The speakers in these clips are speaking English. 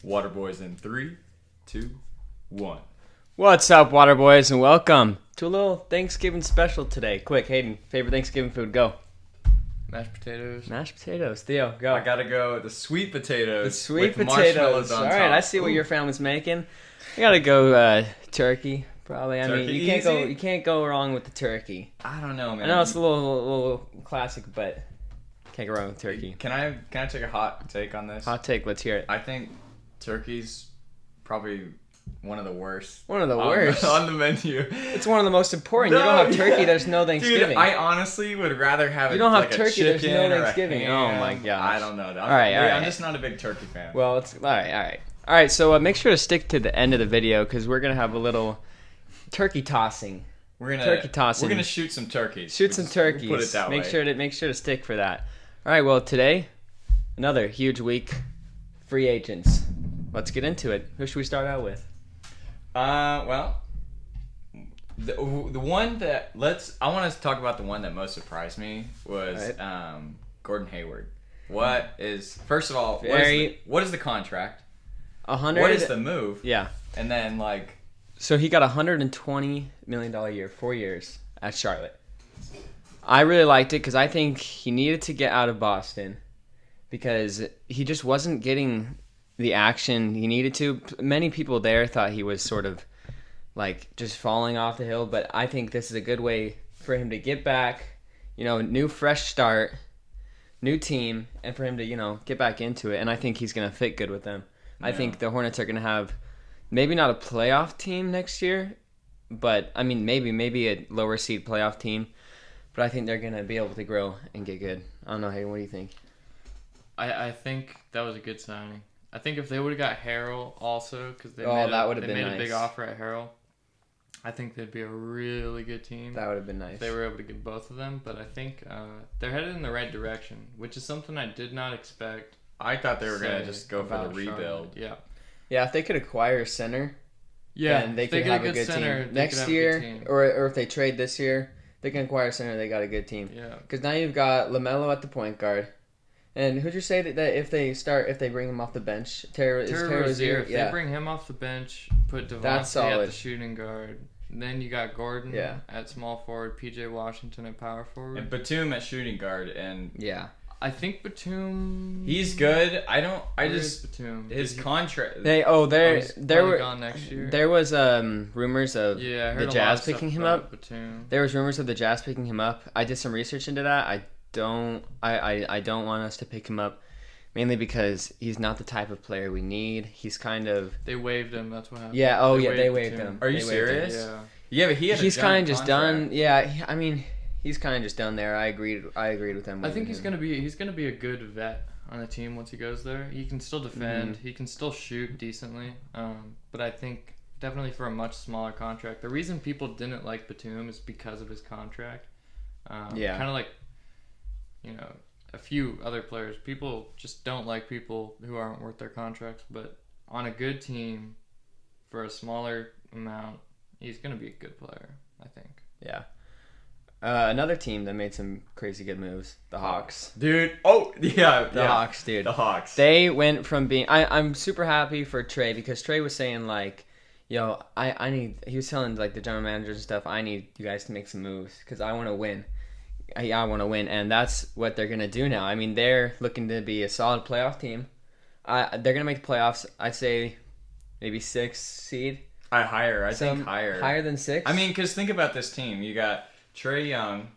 Waterboys in 3, 2, 1. What's up, Waterboys, and welcome to a little Thanksgiving special today. Quick, Hayden, favorite Thanksgiving food, go. Mashed potatoes. Mashed potatoes. Theo, go. I gotta go with the sweet potatoes. The sweet with marshmallows potatoes. on All top. right, I see what your family's making. I gotta go turkey, probably. I mean, Turkey you easy? can't go wrong with the turkey. I don't know, I man. know it's a little classic, but can't go wrong with turkey. Can I take a hot take on this? Hot take, let's hear it. I think turkey's probably one of the worst. One of the worst. on the menu. It's one of the most important. No, You don't have turkey, yeah. there's no Thanksgiving. Dude, I honestly would rather have You don't have like turkey, a there's chicken no or a Thanksgiving. ham. Oh my gosh. I don't know. All right. I'm just not a big turkey fan. Well, it's all right. So make sure to stick to the end of the video because we're gonna have a little turkey tossing. We're turkey tossing. We're gonna shoot some turkeys. Shoot some turkeys. Put it that make way. Make sure to stick for that. All right. Well, today, another huge week. Free agents. Let's get into it. Who should we start out with? Well, the one that I want to talk about the one that most surprised me was Gordon Hayward. First of all, what is the contract? 100. What is the move? Yeah. And then So he got $120 million a year, 4 years at Charlotte. I really liked it because I think he needed to get out of Boston because he just wasn't getting the action he needed to. Many people there thought he was sort of just falling off the hill, but I think this is a good way for him to get back, new fresh start, new team, and for him to, get back into it. And I think he's going to fit good with them. Yeah. I think the Hornets are going to have maybe not a playoff team next year, but I mean maybe a lower seed playoff team. But I think they're going to be able to grow and get good. I don't know, hey, what do you think? I think that was a good signing. I think if they would have got Harrell also, because they made nice. a big offer at Harrell, I think they'd be a really good team. That would have been nice. If they were able to get both of them, but I think they're headed in the right direction, which is something I did not expect. I thought they were going to just go for the about rebuild. Charlotte. Yeah, if they could acquire a center, then they could have a good center, team. Next year, or if they trade this year, they can acquire a center, they got a good team. Yeah. Because now you've got LaMelo at the point guard. And who'd you say that if they bring him off the bench, Terry Rozier? If they bring him off the bench, put Devontae at the shooting guard, then you got Gordon at small forward, PJ Washington at power forward, and Batum at shooting guard, and I think Batum. He's good. Batum. His contract. There were gone next year. There was rumors of the Jazz picking him up. Batum. There was rumors of the Jazz picking him up. I did some research into that. I don't want us to pick him up, mainly because he's not the type of player we need. He's kind of they waived him. That's what happened. Yeah. Oh yeah, they waived him. Are you serious? Yeah. Yeah, but he's kind of just done. Yeah, I mean. He's kind of just done there. I agreed with him. I think he's gonna be a good vet on the team once he goes there. He can still defend. Mm-hmm. He can still shoot decently. But I think definitely for a much smaller contract. The reason people didn't like Batum is because of his contract. Kind of like, a few other players. People just don't like people who aren't worth their contracts. But on a good team, for a smaller amount, he's gonna be a good player, I think. Yeah. Another team that made some crazy good moves, the Hawks. Dude. Oh, yeah. The Hawks, dude. The Hawks. They went from being... I'm super happy for Trey because Trey was saying, I need... He was telling, the general managers and stuff, I need you guys to make some moves because I want to win. I want to win, and that's what they're going to do now. I mean, they're looking to be a solid playoff team. They're going to make the playoffs, I'd say, maybe 6th seed. I think higher. Higher than 6? I mean, because think about this team. You got Trae Young.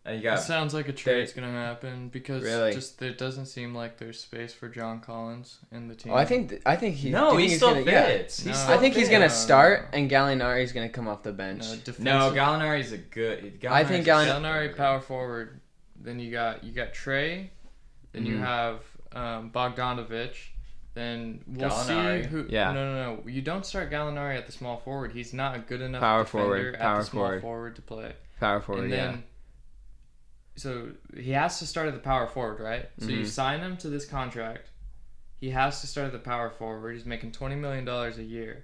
You got. It sounds like a trade's gonna happen because it doesn't seem like there's space for John Collins in the team. Oh, I think he. No, he still fits. I think he's gonna start, and Gallinari's gonna come off the bench. No, Gallinari's a good. I think Gallinari power forward. Then you got Trae. Then you have Bogdanovic. Then we'll Gallinari. see who. Yeah. No. You don't start Gallinari at the small forward. He's not a good enough power defender forward. at the small forward to play. Power forward, and then, so he has to start at the power forward, right? So you sign him to this contract. He has to start at the power forward. He's making $20 million a year.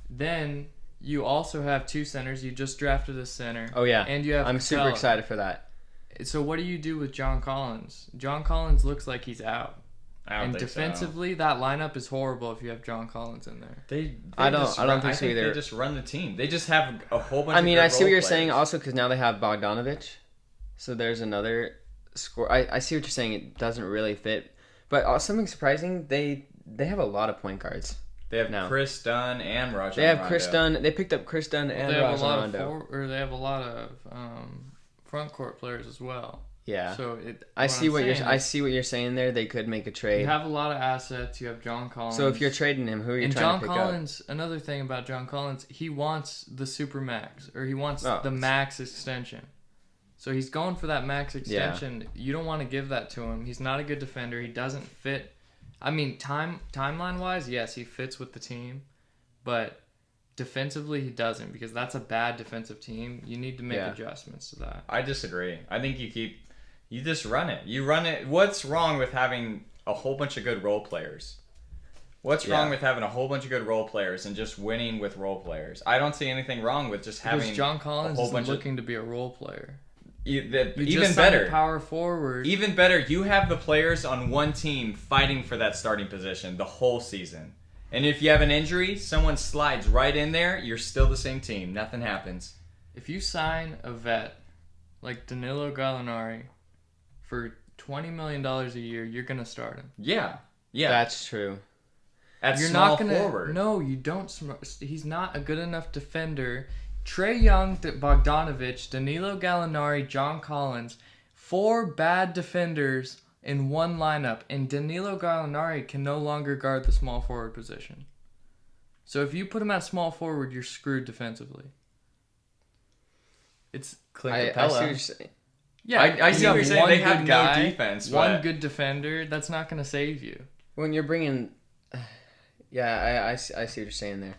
Then you also have 2 centers. You just drafted a center. Oh, yeah. And you have I'm super excited for that. So what do you do with John Collins? John Collins looks like he's out. And defensively, that lineup is horrible if you have John Collins in there. I don't think so either. They just run the team. They just have a whole bunch. I see what you're saying also because now they have Bogdanovich, so there's another score. I see what you're saying. It doesn't really fit, but something surprising. They have a lot of point guards. They have Chris Dunn and Rajon Rondo. They have Chris Dunn. They picked up Chris Dunn and Rajon Rondo. They have a lot of front court players as well. Yeah. So I see what you're saying there. They could make a trade. You have a lot of assets. You have John Collins. So if you're trading him, who are you trying to pick up? And John Collins, another thing about John Collins, he wants the super max, or he wants the max extension. So he's going for that max extension. Yeah. You don't want to give that to him. He's not a good defender. He doesn't fit. I mean, timeline wise, yes, he fits with the team, but defensively he doesn't, because that's a bad defensive team. You need to make adjustments to that. I disagree. I think you just run it. You run it. What's wrong with having a whole bunch of good role players? What's wrong with having a whole bunch of good role players and just winning with role players? I don't see anything wrong with just having John Collins is looking to be a role player. Even better, power forward. Even better, you have the players on one team fighting for that starting position the whole season. And if you have an injury, someone slides right in there, you're still the same team. Nothing happens. If you sign a vet like Danilo Gallinari for $20 million a year, you're going to start him. Yeah. That's true. You're not going to forward. No, you don't. He's not a good enough defender. Trae Young, Bogdanovich, Danilo Gallinari, John Collins, 4 bad defenders in one lineup, and Danilo Gallinari can no longer guard the small forward position. So if you put him at small forward, you're screwed defensively. It's I see what you're saying. Yeah, I see what you're saying. They have no defense. One good defender, that's not going to save you. When you're bringing... Yeah, I see what you're saying there.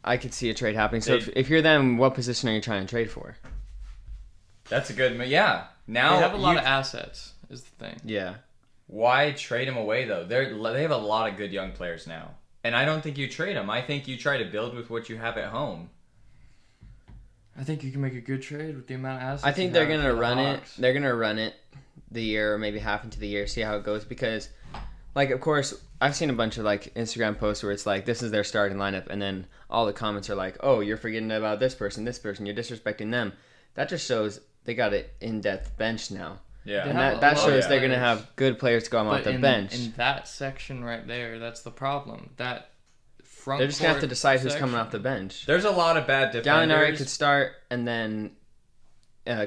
I could see a trade happening. So if you're them, what position are you trying to trade for? That's a good... Yeah. Now they have a lot of assets, is the thing. Yeah. Why trade them away, though? They have a lot of good young players now. And I don't think you trade them. I think you try to build with what you have at home. I think you can make a good trade with the amount of assets. I think they're going to run it. They're going to run it the year, or maybe half into the year, see how it goes. Because, of course, I've seen a bunch of, Instagram posts where it's this is their starting lineup. And then all the comments are oh, you're forgetting about this person, you're disrespecting them. That just shows they got an in-depth bench now. Yeah. And that shows they're going to have good players to go off the bench. In that section right there, that's the problem. That front They're just going to have to decide who's coming off the bench. There's a lot of bad defenders. Gallinari could start, and then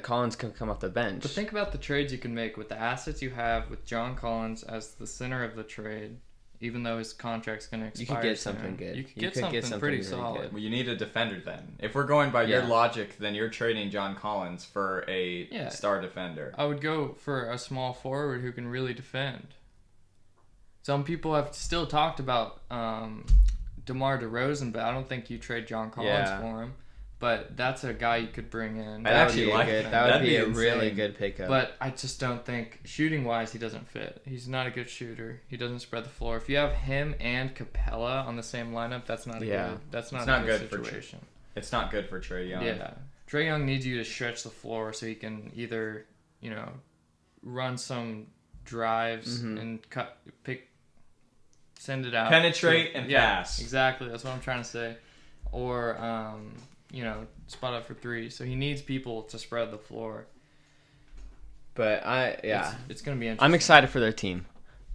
Collins could come off the bench. But think about the trades you can make with the assets you have with John Collins as the center of the trade. Even though his contract's going to expire. You could get something good. You could get something pretty really solid. Good. Well, you need a defender then. If we're going by your logic, then you're trading John Collins for a star defender. I would go for a small forward who can really defend. Some people have still talked about DeMar DeRozan, but I don't think you trade John Collins for him. But that's a guy you could bring in. I'd actually like it. That would be a really good pickup. But I just don't think, shooting-wise, he doesn't fit. He's not a good shooter. He doesn't spread the floor. If you have him and Capella on the same lineup, that's not a good situation. It's not good for Trae Young. Yeah. Trae Young needs you to stretch the floor so he can either, run some drives and send it out. Penetrate and pass. Exactly. That's what I'm trying to say. Or... spot up for 3. So he needs people to spread the floor. But it's going to be interesting. I'm excited for their team.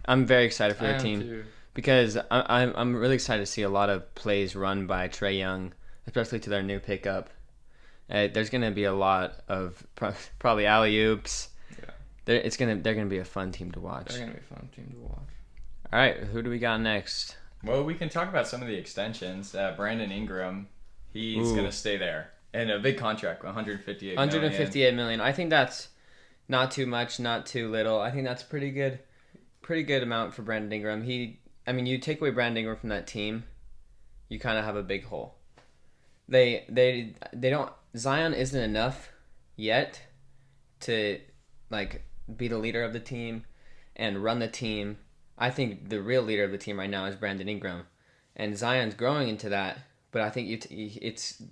I'm very excited for their team too. because I'm really excited to see a lot of plays run by Trae Young, especially to their new pickup. There's going to be a lot of probably alley-oops. Yeah. They're going to be a fun team to watch. They're going to be a fun team to watch. All right, who do we got next? Well, we can talk about some of the extensions. Brandon Ingram. He's going to stay there. And a big contract, $158 million. I think that's not too much, not too little. I think that's pretty good amount for Brandon Ingram. You take away Brandon Ingram from that team, you kind of have a big hole. They don't. Zion isn't enough yet to be the leader of the team and run the team. I think the real leader of the team right now is Brandon Ingram, and Zion's growing into that. But I think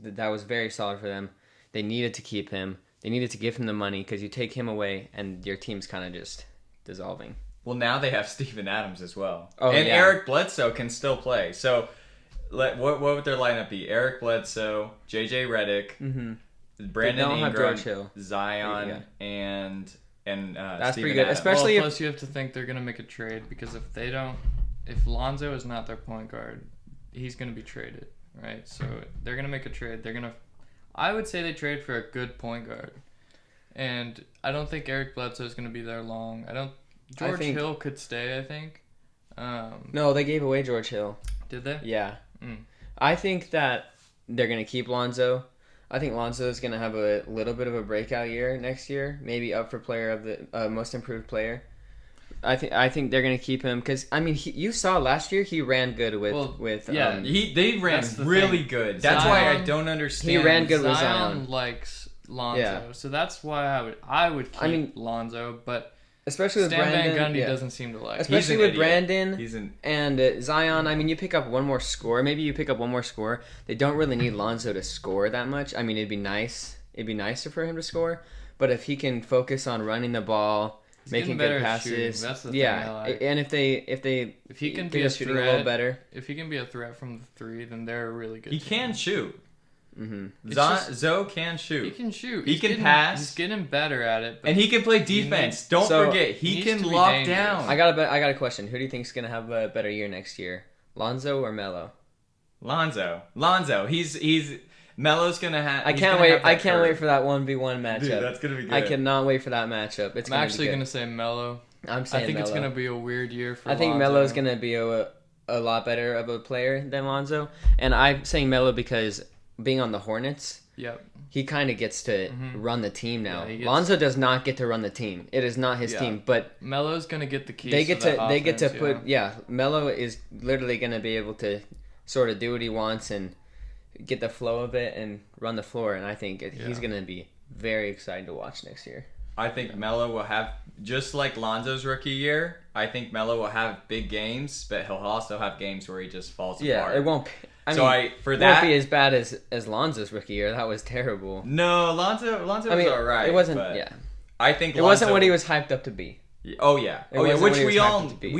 that was very solid for them. They needed to keep him. They needed to give him the money because you take him away and your team's kind of just dissolving. Well, now they have Steven Adams as well. Oh, and yeah. Eric Bledsoe can still play. So, what would their lineup be? Eric Bledsoe, J.J. Redick, Brandon don't have Ingram, George Hill. Zion, and That's Steven pretty good, Adams. especially if- plus you have to think they're gonna make a trade because if Lonzo is not their point guard, he's gonna be traded, right? So they're gonna make a trade. I would say they trade for a good point guard, and I don't think Eric Bledsoe is gonna be there long. George Hill could stay, I think. No, they gave away George Hill. Did they? Yeah. I think that they're going to keep Lonzo. I think Lonzo is going to have a little bit of a breakout year next year, maybe up for player of the most improved player. I think they're going to keep him because you saw last year he ran good with they ran really good. That's Zion, why I don't understand. He ran good with Zion Zion. likes Lonzo, Yeah. so that's why I would keep Lonzo, but especially with Stan Brandon, Van Gundy doesn't seem to like. Especially with Brandon and Zion. You pick up one more score. Maybe you pick up one more score. They don't really need Lonzo to score that much. It'd be nice. It'd be nicer for him to score. But if he can focus on running the ball, making good passes, that's the thing I like. And if he can be a shooting threat, a little better, if he can be a threat from the three, then they're a really good. He team. can shoot. Mm-hmm. Zoe can shoot. He can shoot. He can pass. He's getting better at it. But and he can play defense. Don't forget, he can lock down. I got a question. Who do you think is gonna have a better year next year, Lonzo or Melo? Lonzo. He's Melo's gonna have. I can't wait. I can't wait for that 1v1 matchup. Dude, that's gonna be good. I cannot wait for that matchup. I'm actually gonna say Melo. I'm saying I think Melo. It's gonna be a weird year for. I think Lonzo. Melo's gonna be a lot better of a player than Lonzo, and I'm saying Melo because being on the Hornets. Yep. He kind of gets to run the team now. Yeah, Lonzo does not get to run the team. It is not his team, but Melo's gonna get the keys. They get to offense, put Melo is literally gonna be able to sort of do what he wants and get the flow of it and run the floor. And I think he's gonna be very excited to watch next year. I think Melo will have, just like Lonzo's rookie year, I think Melo will have big games, but he'll also have games where he just falls apart. Yeah, it won't. It won't be as bad as Lonzo's rookie year. That was terrible. No, Lonzo was alright. It wasn't. I think it wasn't what he was hyped up to be. Oh yeah, which we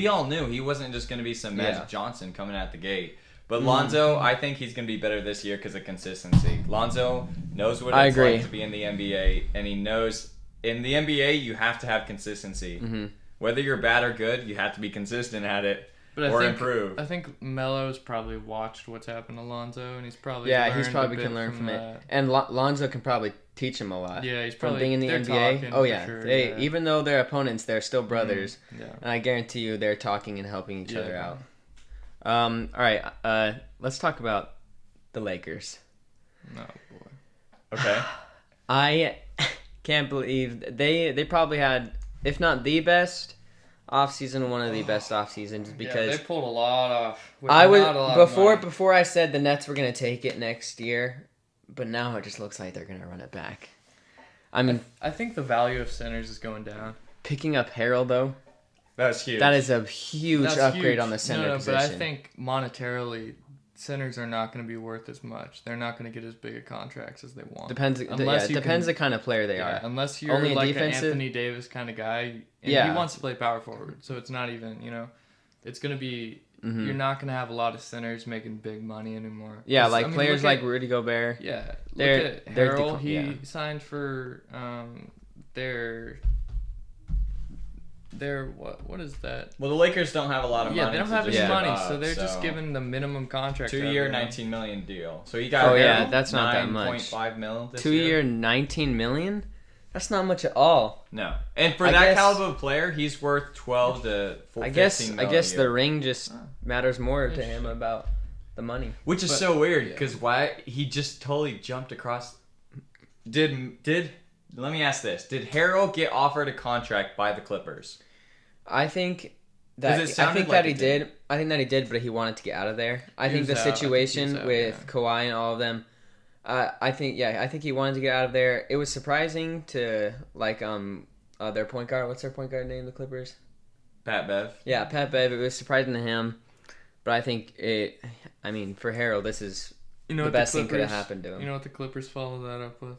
all knew he wasn't just going to be some Magic Johnson coming out the gate. But Lonzo, I think he's going to be better this year because of consistency. Lonzo knows what it's like to be in the NBA, and he knows in the NBA you have to have consistency. Mm-hmm. Whether you're bad or good, you have to be consistent at it. But improve. I think Melo's probably watched what's happened to Lonzo, and he's probably can learn from it. And Lonzo can probably teach him a lot. Yeah, he's from probably being in the NBA. Oh yeah, sure, even though they're opponents, they're still brothers. Mm-hmm. Yeah. And I guarantee you, they're talking and helping each other out. All right, let's talk about the Lakers. Oh boy. Okay. I can't believe they probably had, if not the best offseason, one of the best off seasons because they pulled a lot off. Before I said the Nets were gonna take it next year, but now it just looks like they're gonna run it back. I think the value of centers is going down. Picking up Harrell though, that's huge. That is a huge upgrade on the center position. But I think monetarily, centers are not going to be worth as much. They're not going to get as big a contracts as they want. Depends the kind of player they are. Unless you're only like an Anthony Davis kind of guy, and he wants to play power forward, so it's not even, it's going to be, you're not going to have a lot of centers making big money anymore. Yeah, players like Rudy Gobert. Yeah, look at Harrell. He signed for what is that? Well, the Lakers don't have a lot of money. Yeah, they don't have any money, so they're just giving the minimum contract. 2-year, $19 million deal. So he got that's not that much. $9.5 million this 2-year, $19 million? That's not much at all. No, and for that caliber of player, he's worth 12 to 15 million. I guess the ring just matters more to him about the money. Which is so weird because why he just totally jumped across. Let me ask this: did Harrell get offered a contract by the Clippers? I think that he did. I think that he did, but he wanted to get out of there. I think the situation with Kawhi and all of them. I think he wanted to get out of there. It was surprising to their point guard. What's their point guard name? The Clippers. Pat Bev. Yeah, Pat Bev. It was surprising to him, but I think for Harrell, this is the best thing could have happened to him. You know what the Clippers followed that up with?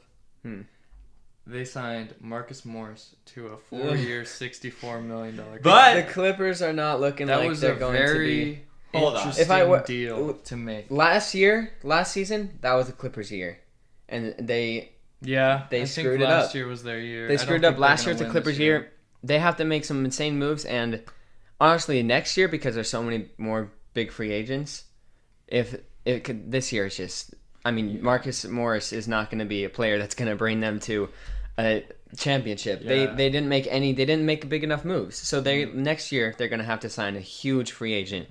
they signed Marcus Morris to a 4-year, $64 million contract. But the Clippers are not looking that like was they're a going very to be. Hold on. interesting deal to make. Last season, that was the Clippers' year, and they screwed it up. Last year was their year. They screwed up last year. It's the Clippers' year. They have to make some insane moves, and honestly, next year, because there's so many more big free agents, this year it's just. I mean, Marcus Morris is not going to be a player that's going to bring them to a championship. Yeah. They didn't make any. They didn't make big enough moves. So next year they're going to have to sign a huge free agent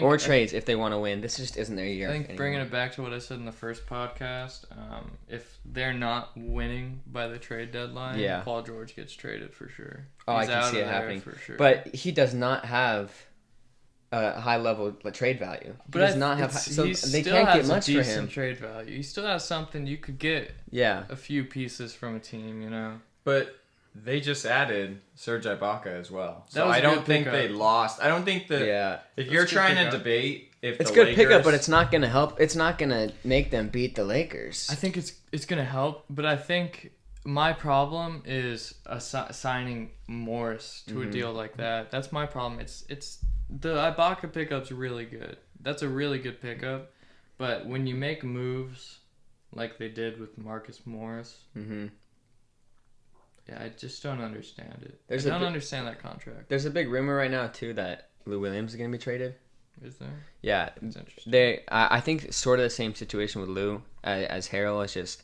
or trades if they want to win. This just isn't their year. I think bringing it back to what I said in the first podcast, if they're not winning by the trade deadline, Paul George gets traded for sure. Oh, He's I can see it happening for sure. But he does not have a high level trade value. He does not have. So they can't get much for him. Trade value. He still has something you could get. Yeah, a few pieces from a team, you know. But they just added Serge Ibaka as well. So I don't think they lost. I don't think that. Yeah. If you're trying to debate if it's the good Lakers, pickup, but it's not going to help. It's not going to make them beat the Lakers. I think it's going to help, but I think my problem is signing Morris to a deal like that. That's my problem. It's the Ibaka pickup's really good. That's a really good pickup, but when you make moves like they did with Marcus Morris, yeah, I just don't understand it. I don't understand that contract. There's a big rumor right now too that Lou Williams is going to be traded. Is there? Yeah, that's interesting. I think sort of the same situation with Lou as Harrell. It's just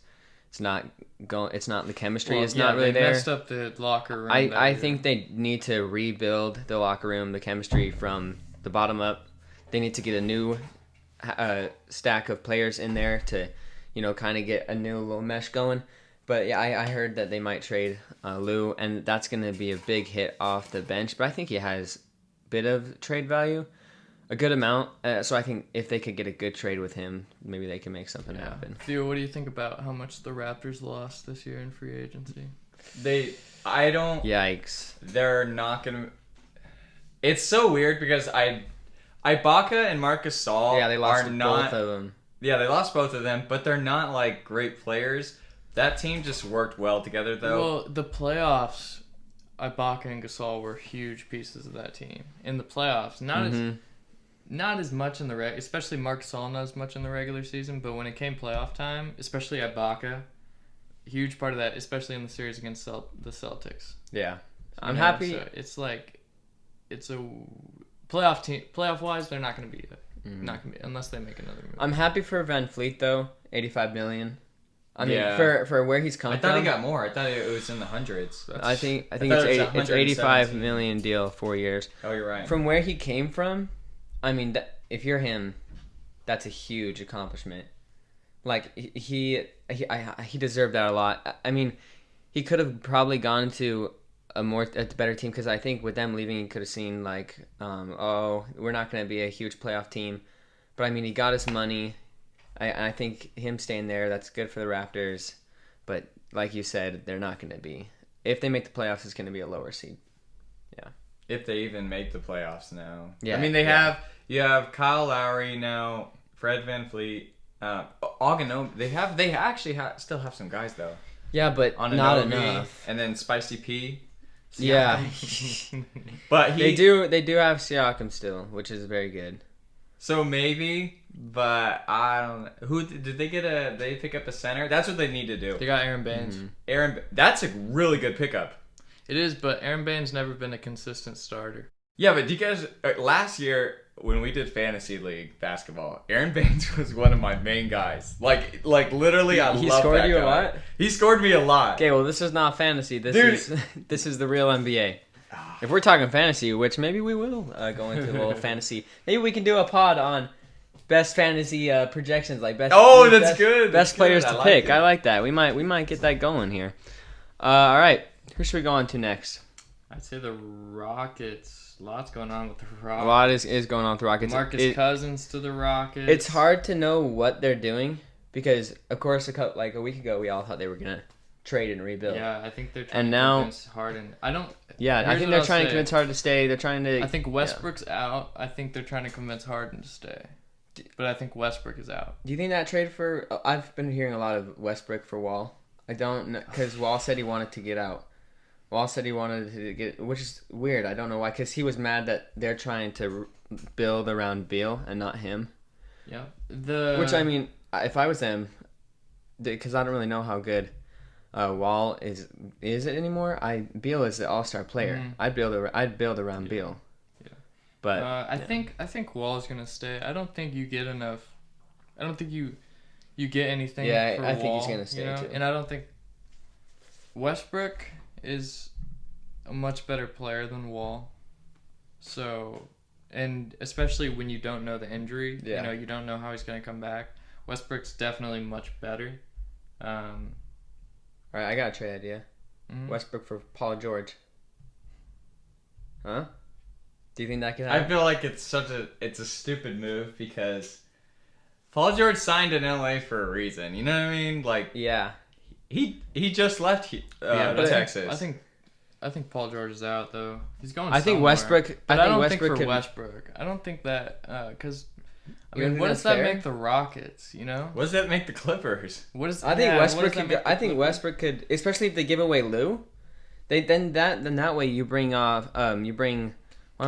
it's not going. It's not the chemistry. It's not really there. They messed up the locker room. I think they need to rebuild the locker room, the chemistry from the bottom up. They need to get a new stack of players in there to, kind of get a new little mesh going. But yeah, I heard that they might trade Lou, and that's going to be a big hit off the bench. But I think he has a bit of trade value, a good amount. So I think if they could get a good trade with him, maybe they can make something happen. Theo, what do you think about how much the Raptors lost this year in free agency? Yikes. They're not going to... It's so weird because Ibaka and Marcus Gasol they lost both of them. Yeah, they lost both of them, but they're not like great players. That team just worked well together, though. Well, the playoffs, Ibaka and Gasol were huge pieces of that team. In the playoffs, not as much in the especially Marc Gasol not as much in the regular season, but when it came playoff time, especially Ibaka, huge part of that, especially in the series against the Celtics. Yeah, I'm happy. So it's a playoff team. Playoff wise, they're not going to be not going to be unless they make another move. I'm happy for VanVleet though, $85 million. I mean, for where he's come from. I thought he got more. I thought it was in the hundreds. I think it's $85 million deal, 4 years. Oh, you're right. From where he came from, I mean, if you're him, that's a huge accomplishment. Like he deserved that a lot. I mean, he could have probably gone to a better team because I think with them leaving, he could have seen like, we're not going to be a huge playoff team. But I mean, he got his money. I think him staying there, that's good for the Raptors. But like you said, they're not going to be. If they make the playoffs, it's going to be a lower seed. Yeah. If they even make the playoffs now. Yeah. I mean, you have Kyle Lowry now, Fred VanVleet, Auganobi. They actually still have some guys though. Yeah, but not enough. And then Spicy P. Yeah. But they do have Siakam still, which is very good. So maybe, but I don't know. Who did they get? They pick up a center? That's what they need to do. They got Aaron Baines. That's a really good pickup. It is, but Aaron Baines never been a consistent starter. Yeah, but do you guys last year when we did fantasy league basketball, Aaron Baines was one of my main guys. Like literally, he scored you a lot. He scored me a lot. Okay, well this is not fantasy. This is the real NBA. If we're talking fantasy, which maybe we will go into a little fantasy. Maybe we can do a pod on best fantasy projections, like best. Oh, that's good. Best players to pick. I like that. We might get that going here. All right, who should we go on to next? I'd say the Rockets. Lots going on with the Rockets. A lot is going on with the Rockets. Marcus Cousins to the Rockets. It's hard to know what they're doing because, of course, a week ago we all thought they were gonna trade and rebuild. Yeah, I think they're trying to convince Harden. I think they're trying to convince Harden to stay. They're trying to. I think Westbrook's out. I think they're trying to convince Harden to stay. But I think Westbrook is out. Do you think that trade for? I've been hearing a lot of Westbrook for Wall. I don't know, because Wall said he wanted to get out. Wall said he wanted to get, which is weird. I don't know why, because he was mad that they're trying to build around Beal and not him. Yeah. Which, I mean, if I was them, because I don't really know how good Wall is it anymore? Beal is the all-star player. Mm-hmm. I'd build around Beal. Yeah. But I think Wall is gonna stay. I don't think you get enough. I don't think you get anything. Yeah, for I think Wall, he's gonna stay too. And I don't think Westbrook is a much better player than Wall. So, and especially when you don't know the injury, you don't know how he's gonna come back. Westbrook's definitely much better. All right, I got a trade idea. Mm-hmm. Westbrook for Paul George. Huh? Do you think that could happen? I feel like it's a stupid move because Paul George signed in LA for a reason. You know what I mean? Like, yeah, he just left Texas. I think Paul George is out though. He's going. I think Westbrook. But I don't think for Westbrook. I don't think that because. I mean, what does that make the Rockets? You know, what does that make the Clippers? I think Westbrook could, especially if they give away Lou. Then that way you bring off I'm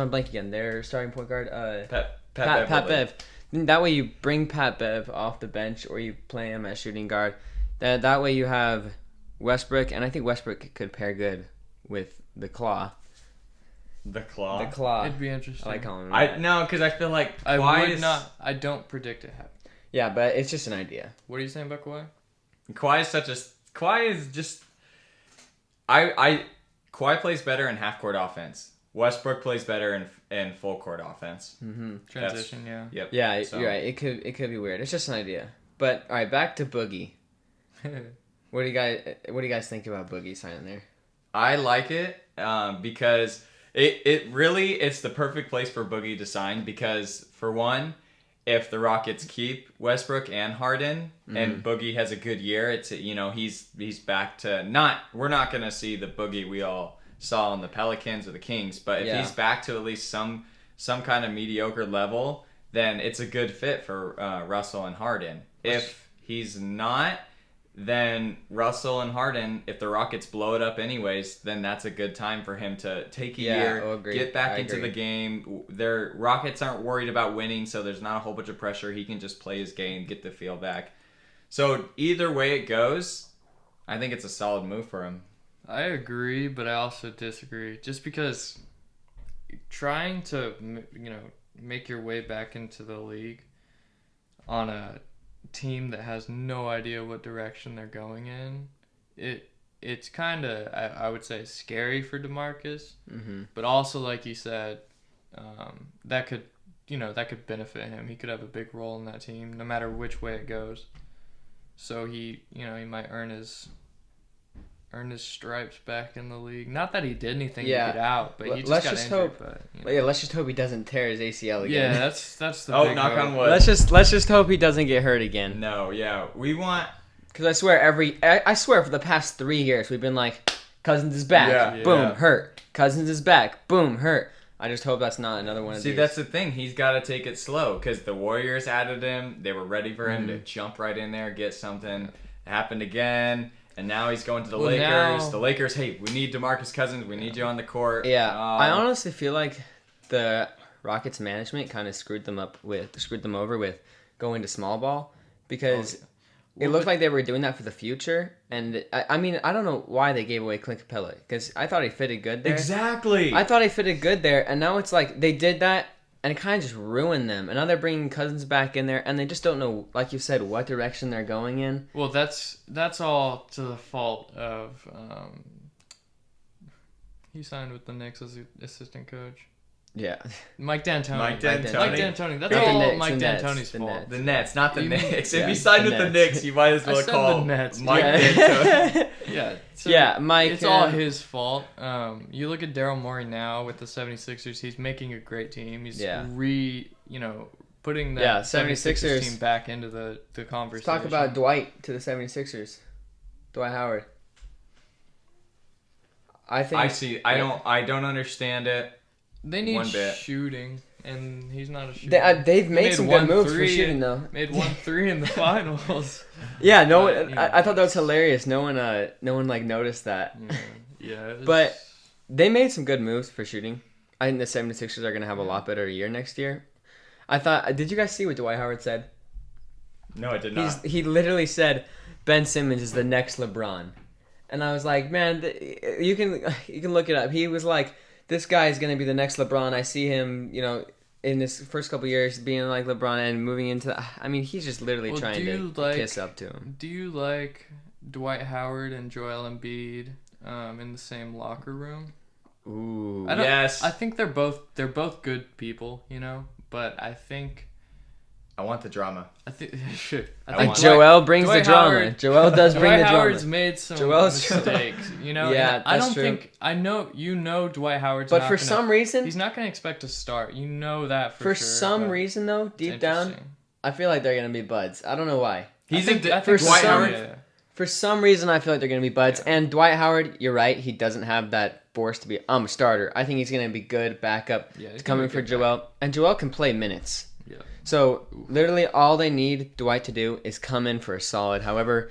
blank again. Their starting point guard Pat Bev. That way you bring Pat Bev off the bench or you play him as shooting guard. That way you have Westbrook, and I think Westbrook could pair good with the Claw. The Claw. It'd be interesting. I like calling him that. No, because I feel like I don't predict it happening. Yeah, but it's just an idea. What are you saying about Kawhi? Kawhi is just. Kawhi plays better in half court offense. Westbrook plays better in full court offense. Mm-hmm. Transition, yeah. Yep. Yeah, so. You're right. It could be weird. It's just an idea. But all right, back to Boogie. What do you guys think about Boogie signing there? I like it because. It's the perfect place for Boogie to sign because, for one, if the Rockets keep Westbrook and Harden and Boogie has a good year, he's back to we're not going to see the Boogie we all saw on the Pelicans or the Kings, but if he's back to at least some kind of mediocre level, then it's a good fit for Russell and Harden. If he's not, then Russell and Harden, if the Rockets blow it up anyways, then that's a good time for him to take a year, get back into the game. Their Rockets aren't worried about winning, so there's not a whole bunch of pressure. He can just play his game, get the feel back. So either way it goes, I think it's a solid move for him. I agree, but I also disagree. Just because trying to, make your way back into the league on a team that has no idea what direction they're going in, it's kind of I would say scary for DeMarcus, but also like you said, that could benefit him. He could have a big role in that team no matter which way it goes. So he might earn his stripes back in the league. Not that he did anything to get out, but he just got injured. Let's just hope he doesn't tear his ACL again. Yeah, that's the big knock hope. on wood. Let's just hope he doesn't get hurt again. No, yeah, we want. Because I swear for the past 3 years we've been like, Cousins is back, boom, hurt. Cousins is back, boom, hurt. I just hope that's not another one of these. See, that's the thing. He's got to take it slow because the Warriors added him. They were ready for him to jump right in there, get something. It happened again. And now he's going to the Lakers. The Lakers, hey, we need DeMarcus Cousins. We need you on the court. Yeah, I honestly feel like the Rockets management kind of screwed them over with going to small ball because it looked like they were doing that for the future. And I mean, I don't know why they gave away Clint Capella because I thought he fitted good there. Exactly. I thought he fitted good there, and now it's like they did that. And it kind of just ruined them. And now they're bringing Cousins back in there, and they just don't know, like you said, what direction they're going in. Well, that's all to the fault of he signed with the Knicks as an assistant coach. Yeah. Mike D'Antoni. Mike D'Antoni. That's all Mike D'Antoni's fault. The Nets, not the Knicks. If you signed with the Knicks, you might as well call the Nets. Mike D'Antoni. Yeah. So Mike. It's all his fault. You look at Daryl Morey now with the 76ers. He's making a great team. He's putting that 76ers team back into the conversation. Let's talk about Dwight to the 76ers. Dwight Howard. I don't understand it. They need shooting, and he's not a shooter. They've made some good moves for shooting, though. Made 1-3 in the finals. Yeah, I thought that was hilarious. No one like noticed that. Yeah. But they made some good moves for shooting. I think the 76ers are going to have a lot better year next year. Did you guys see what Dwight Howard said? No, I did not. He literally said Ben Simmons is the next LeBron. And I was like, man, you can look it up. He was like, this guy is going to be the next LeBron. I see him, in his first couple years being like LeBron and moving into... I mean, he's just literally trying to kiss up to him. Do you like Dwight Howard and Joel Embiid in the same locker room? Ooh, yes. I think they're both good people, but I think... I want the drama. I think Joel brings the drama. Joel does bring the drama. Dwight Howard's made some mistakes, Yeah, I don't think I know Dwight Howard's. But for some reason, he's not going to expect to start. You know that for sure. For some reason, though, deep down, I feel like they're going to be buds. I don't know why. Dwight Howard. For some reason, I feel like they're going to be buds. Yeah. And Dwight Howard, you're right. He doesn't have that force to be a starter. I think he's going to be good backup coming for Joel. And Joel can play minutes. Yeah. So literally all they need Dwight to do is come in for a solid, however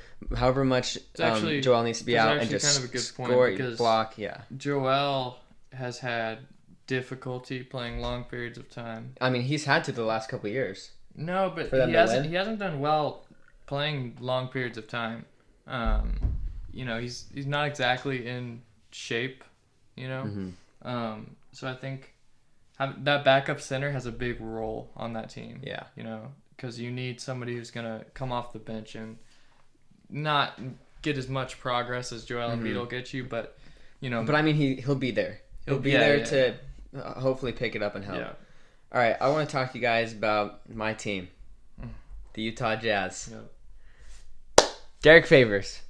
much Joel needs to be out and just kind of a good score, block. Yeah. Joel has had difficulty playing long periods of time. I mean, he's had to the last couple of years. No, but he hasn't done well playing long periods of time. He's not exactly in shape. Mm-hmm. So I think. That backup center has a big role on that team. Yeah. Because you need somebody who's going to come off the bench and not get as much progress as Joel Embiid will get you, but, But I mean, he'll be there. He'll be there to hopefully pick it up and help. Yeah. All right, I want to talk to you guys about my team, the Utah Jazz. Yep. Derek Favors.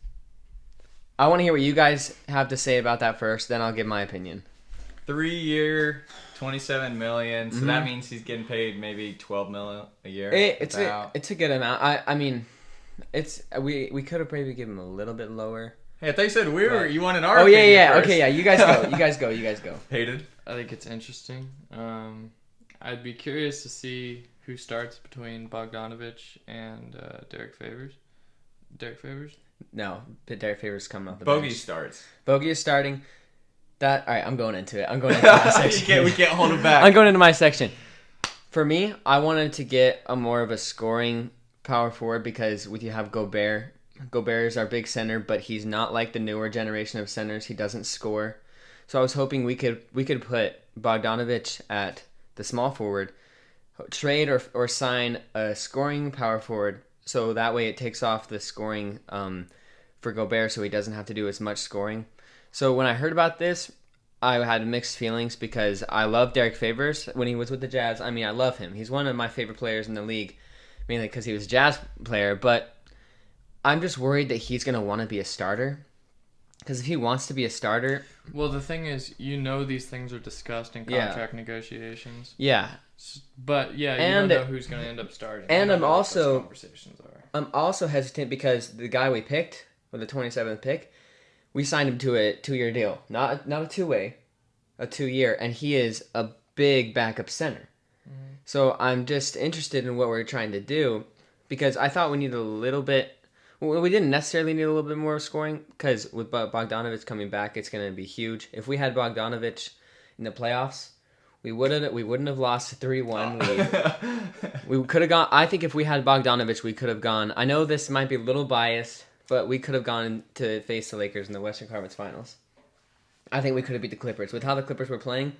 I want to hear what you guys have to say about that first, then I'll give my opinion. 3-year, $27 million. So that means he's getting paid maybe $12 million a year. It's a good amount. I mean, we could have maybe given him a little bit lower. Hey, I thought you said you wanted our. Oh yeah. First. Okay, yeah. You guys go. Hayden. I think it's interesting. I'd be curious to see who starts between Bogdanovich and Derek Favors. Derek Favors? No, Derek Favors coming off the bench. Bogey starts. Bogey is starting. All right, I'm going into it. I'm going into my section. We can't hold him back. I'm going into my section. For me, I wanted to get a more of a scoring power forward because you have Gobert. Gobert is our big center, but he's not like the newer generation of centers. He doesn't score. So I was hoping we could put Bogdanovich at the small forward, trade or sign a scoring power forward, so that way it takes off the scoring for Gobert, so he doesn't have to do as much scoring. So when I heard about this, I had mixed feelings because I love Derek Favors when he was with the Jazz. I mean, I love him. He's one of my favorite players in the league, mainly because he was a Jazz player. But I'm just worried that he's going to want to be a starter. Because if he wants to be a starter... Well, the thing is, these things are discussed in contract negotiations. Yeah. But, you don't know who's going to end up starting. And I'm also hesitant because the guy we picked, with the 27th pick... We signed him to a 2-year deal, not a two-way, a 2-year, and he is a big backup center. Mm-hmm. So I'm just interested in what we're trying to do because I thought we needed a little bit. Well, we didn't necessarily need a little bit more scoring because with Bogdanovich coming back, it's going to be huge. If we had Bogdanovich in the playoffs, we wouldn't have lost a 3-1 lead. We could have gone. I think if we had Bogdanovich, we could have gone. I know this might be a little biased. But we could have gone to face the Lakers in the Western Conference Finals. I think we could have beat the Clippers. With how the Clippers were playing,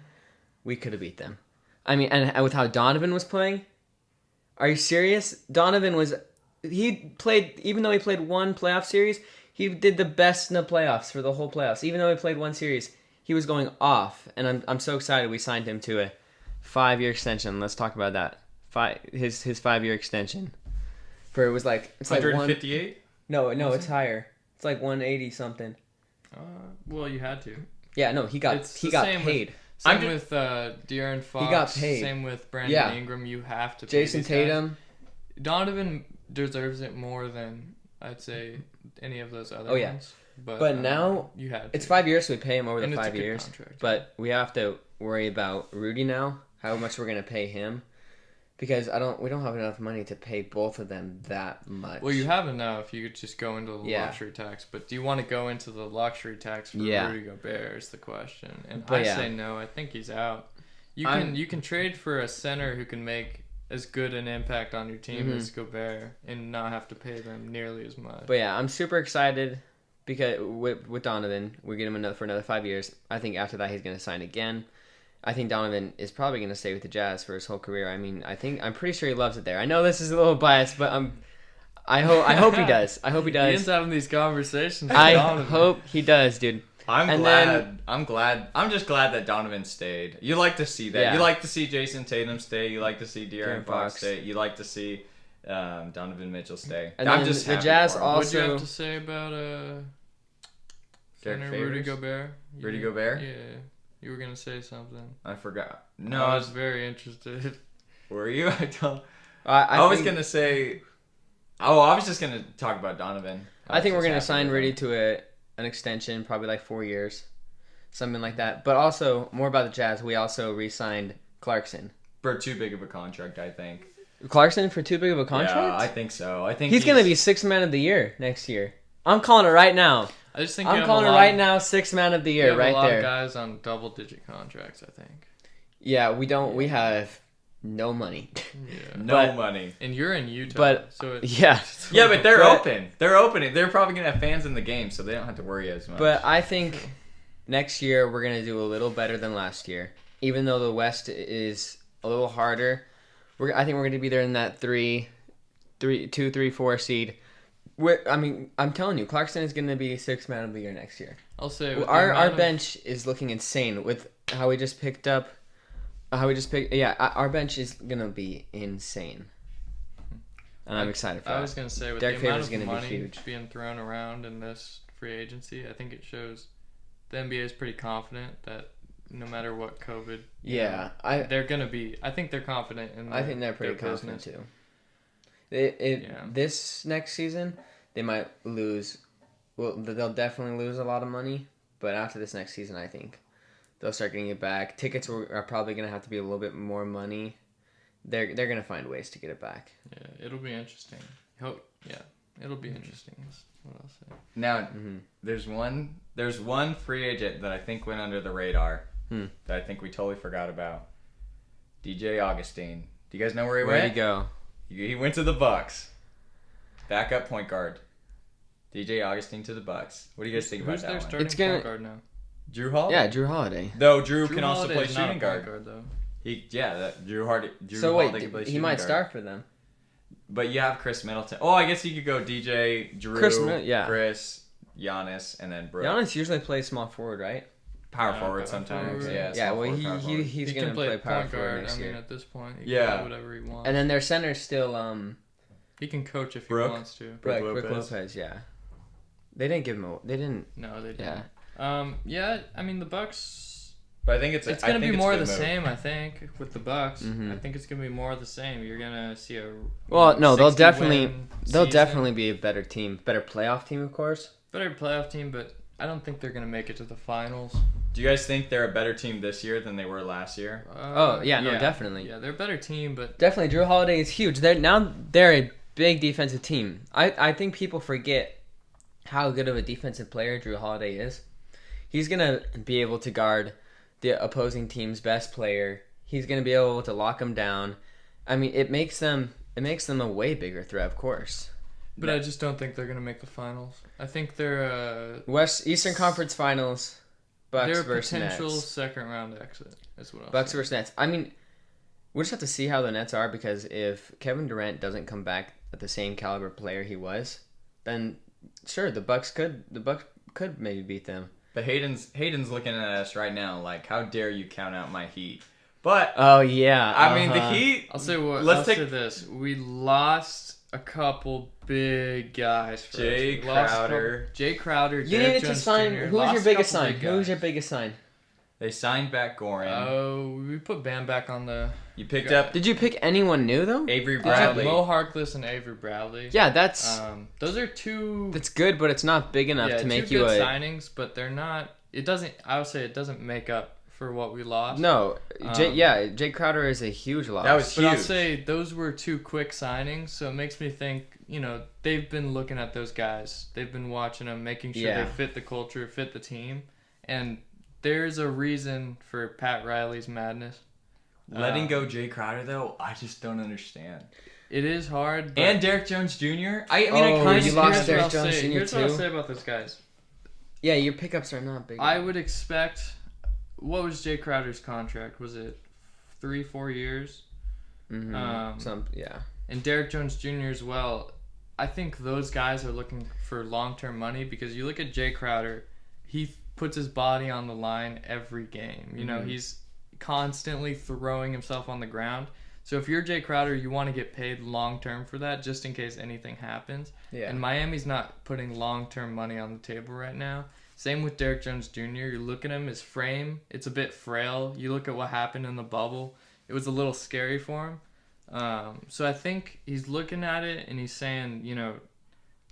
we could have beat them. I mean, and with how Donovan was playing, are you serious? Donovan even though he played one playoff series, he did the best in the playoffs for the whole playoffs. Even though he played one series, he was going off. And I'm so excited we signed him to a 5-year extension. Let's talk about that. His 5-year extension. It's 158? No, it's higher. It's like 180 something. Well, you had to. Yeah, no, he got paid. Same with De'Aaron Fox. He got paid. Same with Brandon Ingram. You have to pay Jason Tatum. Guys. Donovan deserves it more than I'd say any of those other ones. But now you had to. It's 5 years, so we pay him over the and 5 years. Contract. But we have to worry about Rudy now how much we're gonna pay him, because we don't have enough money to pay both of them that much. Well, you have enough. You could just go into the luxury tax. But do you want to go into the luxury tax for Rudy Gobert is the question. And I say no. I think he's out. You can trade for a center who can make as good an impact on your team as Gobert and not have to pay them nearly as much. But yeah, I'm super excited because with Donovan, we get him for another 5 years. I think after that he's going to sign again. I think Donovan is probably going to stay with the Jazz for his whole career. I mean, I'm pretty sure he loves it there. I know this is a little biased, but I hope he does. I hope he does. He's having these conversations with I Donovan. hope he does, dude. I'm just glad that Donovan stayed. You like to see that. Yeah. You like to see Jason Tatum stay. You like to see De'Aaron Fox stay. You like to see Donovan Mitchell stay. And I'm then just the happy Jazz for him. also. What do you have to say about Derek center Rudy Favors? Gobert? Rudy Gobert? Yeah. You were gonna say something. I forgot. No, I was very interested. Were you? I don't. I was gonna say. Oh, I was just gonna talk about Donovan. I think we're gonna just happy sign with Rudy him. to an extension, probably like 4 years, something like that. But also more about the Jazz. We also re-signed Clarkson. For too big of a contract, I think. Clarkson for too big of a contract? Yeah, I think so. I think he's gonna be sixth man of the year next year. I'm calling it right now. I just think I'm calling it right now, sixth man of the year, right a lot there. of guys on double-digit contracts, I think. Yeah, we don't. We have no money. Yeah. No money. And you're in Utah, But so yeah, Yeah, but they're But- open. They're opening. They're probably gonna have fans in the game, so they don't have to worry as much. but I think next year we're gonna do a little better than last year. Even though the West is a little harder, I think we're gonna be there in that 2, 3, 4 seed. I'm telling you, Clarkson is gonna be sixth man of the year next year. I'll say Our bench is looking insane with how we just picked up. Our bench is gonna be insane, and I'm excited for that. I was gonna say with Derek the amount Favors of gonna be money huge. being thrown around in this free agency, I think it shows the NBA is pretty confident that no matter what COVID, they're gonna be. I think they're confident in. I think they're pretty their confident business. too. This next season they might lose. Well, they'll definitely lose a lot of money, but after this next season, I think they'll start getting it back. Tickets are probably gonna have to be a little bit more money. They're gonna find ways to get it back. Yeah, it'll be interesting. It'll be interesting. Is what I'll say. Now, there's one free agent that I think went under the radar that I think we totally forgot about. DJ Augustine. Do you guys know where he went? Where'd he go? He went to the Bucks. Backup point guard. DJ Augustine to the Bucks. What do you guys think about Who's that their one? starting It's gonna- point guard now? Drew Holiday? Yeah, Drew Holiday. Though Drew can also Holiday play is not a shooting point guard. though. Drew Holiday can play He shooting might guard. start for them. But you have Chris Middleton. Oh, I guess you could go DJ, Drew, Chris, Giannis, and then Brook. Giannis usually plays small forward, right? Power forward sometimes. forward. Yeah. Yeah, small well, forward, power forward. he's He gonna can play play power point forward guard. next I year. mean, at this point, he Yeah. can do whatever he wants. And then their center's still He can coach if Brooke? he wants to. Brook Brook Lopez. Lopez. Yeah, they didn't give him. They didn't. No, they Yeah. didn't. I mean the Bucks. But I think it's It's gonna be more a of the good move. same. I think with the Bucks, Mhm. I think it's gonna be more of the same. You're gonna see a Well, no, they'll 60-win season. definitely be a better team, better playoff team, of course. better playoff team, but I don't think they're gonna make it to the finals. Do you guys think they're a better team this year than they were last year? Definitely. Yeah, they're a better team, but Definitely, Drew Holiday is huge. They're a big defensive team. I think people forget how good of a defensive player Drew Holiday is. He's gonna be able to guard the opposing team's best player. He's gonna be able to lock them down. I mean, it makes them a way bigger threat, of course. but I just don't think they're gonna make the finals. I think they're Eastern Conference Finals, Bucks they're a versus potential Nets. second round exit. Is what I'll Bucks say. versus Nets. I mean, we'll just have to see how the Nets are, because if Kevin Durant doesn't come back at the same caliber player he was, then sure, the Bucks could maybe beat them. But Hayden's looking at us right now like, how dare you count out my Heat? But Oh yeah, I mean, the Heat. I'll say what. Let's I'll take say this: we lost a couple big guys. For Jay us. We lost a Crowder. couple- Jay Crowder. You Derek needed to Jones sign. Jr. Who's Lost your a biggest couple sign? big Who's your guys. biggest sign? They signed back Goran. Oh, we put Bam back on the. You picked Yeah. up Did you pick anyone new though? Avery Did Bradley. Mo Harkless and Avery Bradley. Yeah, that's Those are two. good, but it's not big enough to make two you good a. signings, but they're not. It doesn't. I would say it doesn't make up for what we lost. No, Jay Crowder is a huge loss. That was huge. But I'll say those were 2 quick signings, so it makes me think, they've been looking at those guys. They've been watching them, making sure they fit the culture, fit the team. And there's a reason for Pat Riley's madness. Letting go Jay Crowder, though, I just don't understand. It is hard. But And Derek Jones Jr. I kind of lost Derek Jones Jr. Here's what I'll too. say about those guys. Yeah, your pickups are not big. I would expect. What was Jay Crowder's contract? Was it 3-4 years? Mm-hmm. And Derek Jones Jr. as well. I think those guys are looking for long-term money because you look at Jay Crowder, he puts his body on the line every game. He's constantly throwing himself on the ground. So if you're Jay Crowder, you want to get paid long-term for that just in case anything happens. Yeah. And Miami's not putting long-term money on the table right now. Same with Derek Jones Jr. You look at him, his frame, it's a bit frail. You look at what happened in the bubble. It was a little scary for him. So I think he's looking at it and he's saying,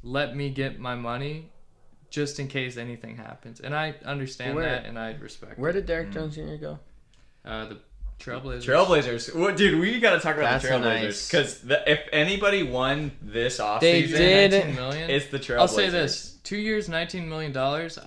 let me get my money just in case anything happens. And I understand that and I respect Where did Derek Jones Jr. go? The Trailblazers. Trailblazers. Well, dude, we got to talk about That's the Trailblazers. Because if anybody won this offseason, $19 million. It's the Trailblazers. I'll say this. 2 years, $19 million,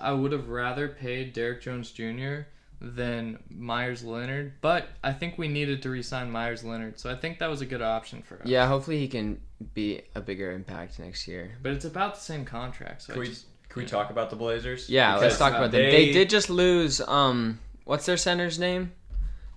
I would have rather paid Derek Jones Jr. than Myers Leonard. But I think we needed to re-sign Myers Leonard. So I think that was a good option for us. Yeah, hopefully he can be a bigger impact next year. But it's about the same contract. So Can we talk about the Blazers? Yeah, Because, let's talk about them. They did just lose, what's their center's name?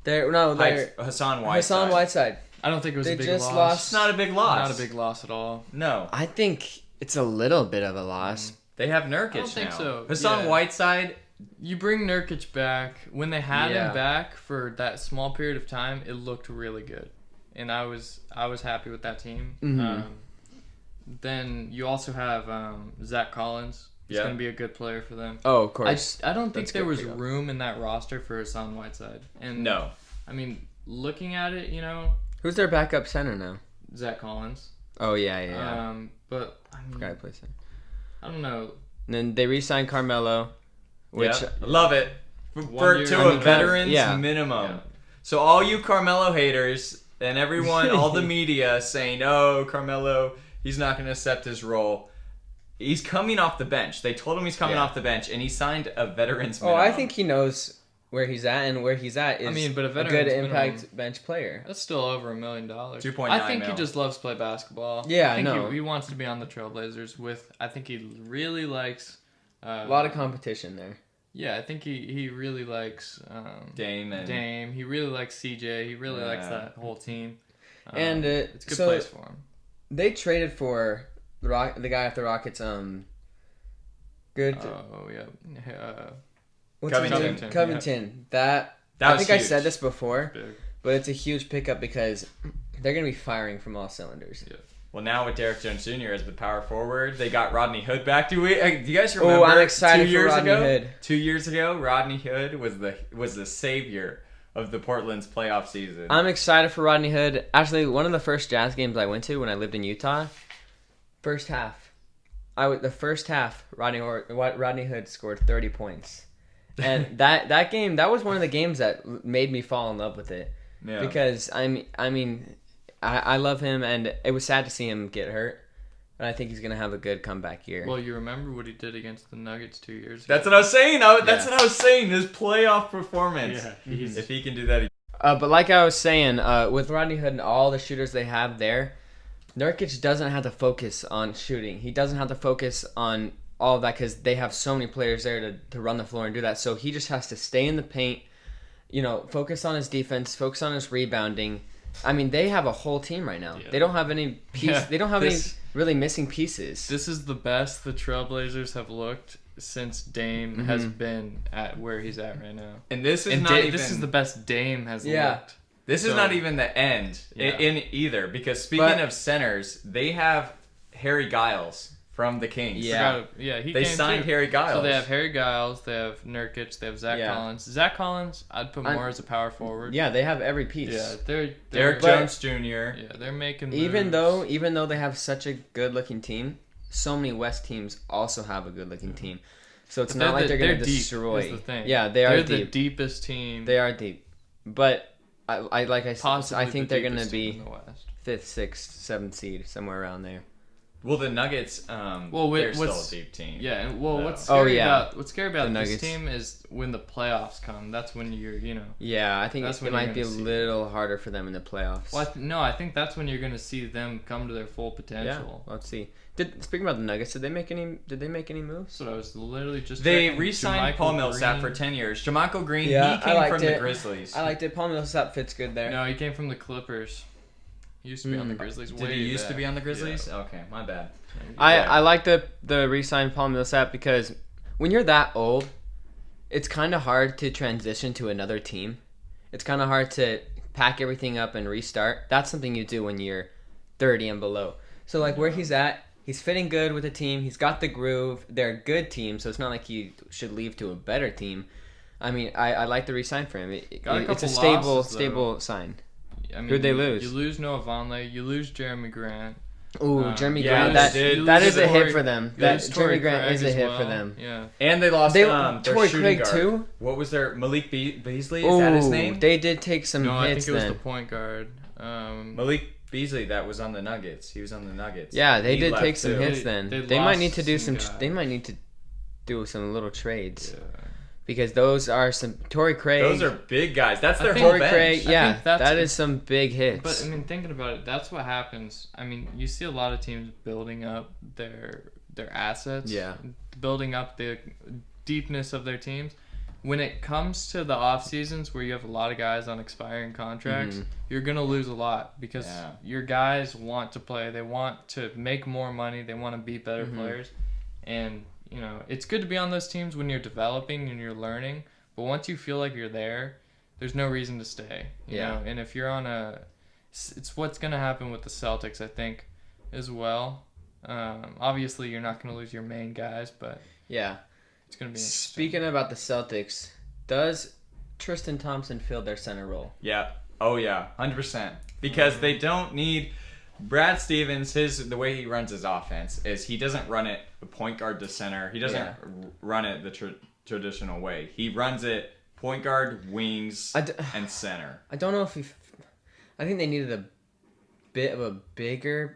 Hassan Whiteside. Hassan Whiteside. I don't think it was a big just loss. lost. It's not a big loss. Not a big loss at all. No. I think it's a little bit of a loss. They have Nurkic I don't think now. so. Hassan Yeah. Whiteside. You bring Nurkic back. When they had Yeah. him back for that small period of time, it looked really good. And I was happy with that team. Mhm. Then you also have Zach Collins. He's Yeah. going to be a good player for them. Oh, of course. I don't think That's there good was pickup. room in that roster for Hassan Whiteside. And No. I mean, looking at it, Who's their backup center now? Zach Collins. Oh, yeah. But I mean, Guy plays center. I don't know. And then they re-signed Carmelo, which Yeah. Love it. year- To I a mean, veteran's yeah. minimum. Yeah. So all you Carmelo haters and everyone, all the media saying, "Oh, Carmelo, he's not going to accept his role." He's coming off the bench. They told him he's coming off the bench, and he signed a veteran's minimum. I think he knows where he's at, and where he's at is but a a veteran's good minimum- impact bench player. That's still over $1 million. 2.9 I think mil. he just loves to play basketball. Yeah, I think I know. he wants to be on the Trailblazers I think he really likes... A lot of competition there. Yeah, I think he really likes Dame. He really likes CJ. He really likes that whole team. And it's a good so place for him. They traded for the guy off the Rockets. Good. Oh, yeah. What's his name? Covington. Covington. That I was think I huge. said this before, Big. but it's a huge pickup because they're going to be firing from all cylinders. Yeah. Well, now with Derek Jones Jr. as the power forward, they got Rodney Hood back. Do you guys remember? I'm excited 2 for years Rodney ago? Hood. 2 years ago, Rodney Hood was the savior of the Portland's playoff season. I'm excited for Rodney Hood. Actually, one of the first Jazz games I went to when I lived in Utah, first half, Rodney Hood scored 30 points, and that game, that was one of the games that made me fall in love with it. Yeah. Because I love him, and it was sad to see him get hurt, but I think he's gonna have a good comeback year. Well, you remember what he did against the Nuggets 2 years ago? That's what I was saying. That's Yeah. what I was saying. His playoff performance. Yeah, If he can do that. But like I was saying, with Rodney Hood and all the shooters they have there, Nurkic doesn't have to focus on shooting. He doesn't have to focus on all of that because they have so many players there to run the floor and do that. So he just has to stay in the paint, focus on his defense, focus on his rebounding. I mean, they have a whole team right now. Yeah. They don't have any They don't have any really missing pieces. This is the best the Trailblazers have looked since Dame has been at where he's at right now. And this is And not even. this is the best Dame has Yeah. looked. This is So- not even the end Yeah. in either, because speaking of centers, they have Harry Giles from the Kings. Yeah. He They came signed too. Harry Giles. So they have Harry Giles, they have Nurkic, they have Zach Yeah. Collins. Zach Collins, I'd put more as a power forward. Yeah, they have every piece. Yeah, they're Derek But- Jones Jr. Yeah, they're making Even moves. though they have such a good looking team, so many West teams also have a good looking team. So it's not like they're going to destroy. Deep is the thing. Yeah, they're the deepest team. They are deep. But I like I said, I think they're going to be in the West. 5th, 6th, 7th seed, somewhere around there. Well, the Nuggets, they're still a deep team. Yeah, and what's scary about this this team is when the playoffs come. That's when you're, Yeah, I think it might be a little harder for them in the playoffs. Well, I think that's when you're going to see them come to their full potential. Yeah, let's see. Speaking about the Nuggets, did they make any moves? So I was literally just. They re-signed Paul Millsap for 10 years. JaMychal Green, he came from the Grizzlies. I liked it. Paul Millsap fits good there. No, he came from the Clippers. He used to be on the Grizzlies. Did he used to be on the Grizzlies? Yeah. Okay, my bad. I like the re-signed Paul Millsap because when you're that old, it's kind of hard to transition to another team. It's kind of hard to pack everything up and restart. That's something you do when you're 30 and below. So like where he's at, he's fitting good with the team. He's got the groove. They're a good team, so it's not like he should leave to a better team. I mean, I like the re-sign for him. It's a stable sign. I mean, who'd they lose? You lose Noah Vonleh. You lose Jeremy Grant. Ooh, Jeremy Grant. That is a hit for them. Jeremy Grant is a hit for them. Yeah. And they lost Torrey Craig too. What was their Malik Beasley? Is that his name? They did take some hits. No, I think it was then. the point guard. Malik Beasley, that was on the Nuggets. He was on the Nuggets. Yeah, they did take some hits then. They might need to do some. They might need to do some little trades. Yeah. Because those are some Torrey Craig. Those are big guys. That's their whole bench. Craig, yeah, that is some big hits. But I mean, thinking about it, that's what happens. I mean, you see a lot of teams building up their assets. Yeah. Building up the deepness of their teams. When it comes to the off seasons where you have a lot of guys on expiring contracts, you're gonna lose a lot because your guys want to play. They want to make more money. They want to be better players, and it's good to be on those teams when you're developing and you're learning, but once you feel like you're there's no reason to stay. You know? And if you're on it's what's going to happen with the Celtics, I think, as well. Obviously, you're not going to lose your main guys, but yeah, it's going to be interesting. Speaking about the Celtics, does Tristan Thompson fill their center role? Yeah. Oh, yeah. 100%. Because they don't need... Brad Stevens, the way he runs his offense is he doesn't run it point guard to center. He doesn't run it the traditional way. He runs it point guard, wings, and center. I don't know if I think they needed a bit of a bigger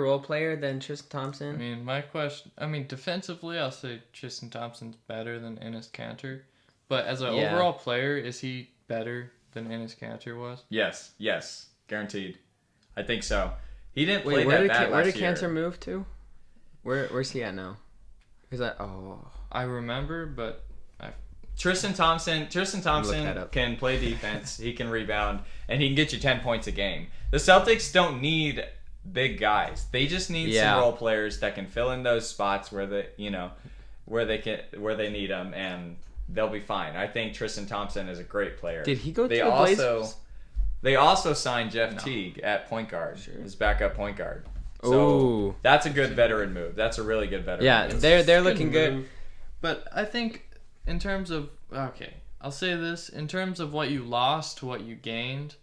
role player than Tristan Thompson. I mean, defensively, I'll say Tristan Thompson's better than Enes Kanter. But as an overall player, is he better than Enes Kanter was? Yes. Guaranteed. I think so. He didn't play that bad last year. Where did Kanter move to? Where's he at now? I remember, but Tristan Thompson can play defense. He can rebound, and he can get you 10 points a game. The Celtics don't need big guys. They just need some role players that can fill in those spots where they need them, and they'll be fine. I think Tristan Thompson is a great player. Did he go to the Blazers? They also signed Jeff Teague at point guard, his backup point guard. So that's a good veteran move. That's a really good veteran move. They're looking good. But I think in terms of I'll say this, in terms of what you lost to what you gained,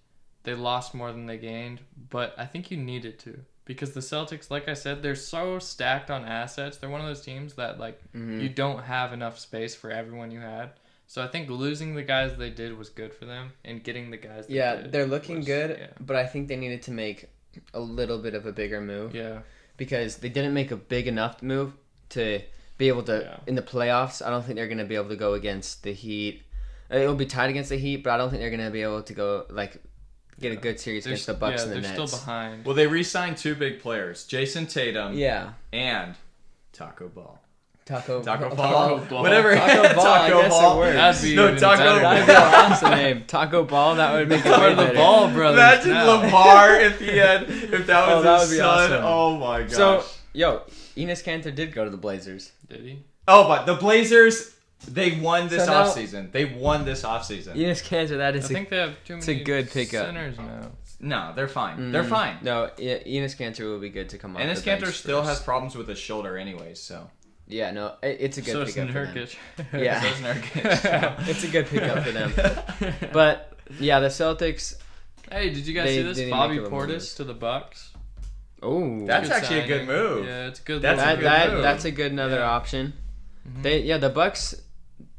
they lost more than they gained, but I think you needed to. Because the Celtics, like I said, they're so stacked on assets. They're one of those teams that you don't have enough space for everyone you had. So I think losing the guys they did was good for them, and getting the guys they did they're looking good, but I think they needed to make a little bit of a bigger move. Yeah. Because they didn't make a big enough move to be able to, in the playoffs, I don't think they're going to be able to go against the Heat. It'll be tied against the Heat, but I don't think they're going to be able to go, get a good series against the Bucks and the Nets. They're still behind. Well, they re-signed 2 big players, Jason Tatum and Taco Ball. Taco Ball. Whatever. Taco Ball, I guess it works. That'd be an awesome name. Taco Ball, that would make it way better. The Ball brothers. Imagine Lamar if that was his son. Awesome. Oh my gosh. So, Enes Kanter did go to the Blazers. Did he? Oh, but the Blazers, they won this offseason. Enes Kanter, I think they have too many good pickup. centers now. No, they're fine. They're fine. No, Enes Kanter will be good to come off. Enes Kanter still has problems with his shoulder anyways, so... Yeah, no, it's a good pickup for them. Yeah, so is Nurkic. It's a good pickup for them. But yeah, the Celtics. Hey, did you guys see this? Bobby Portis to the Bucks. Oh, that's actually a good move. Yeah, it's good. That's a good move. That's a good another option. The Bucks,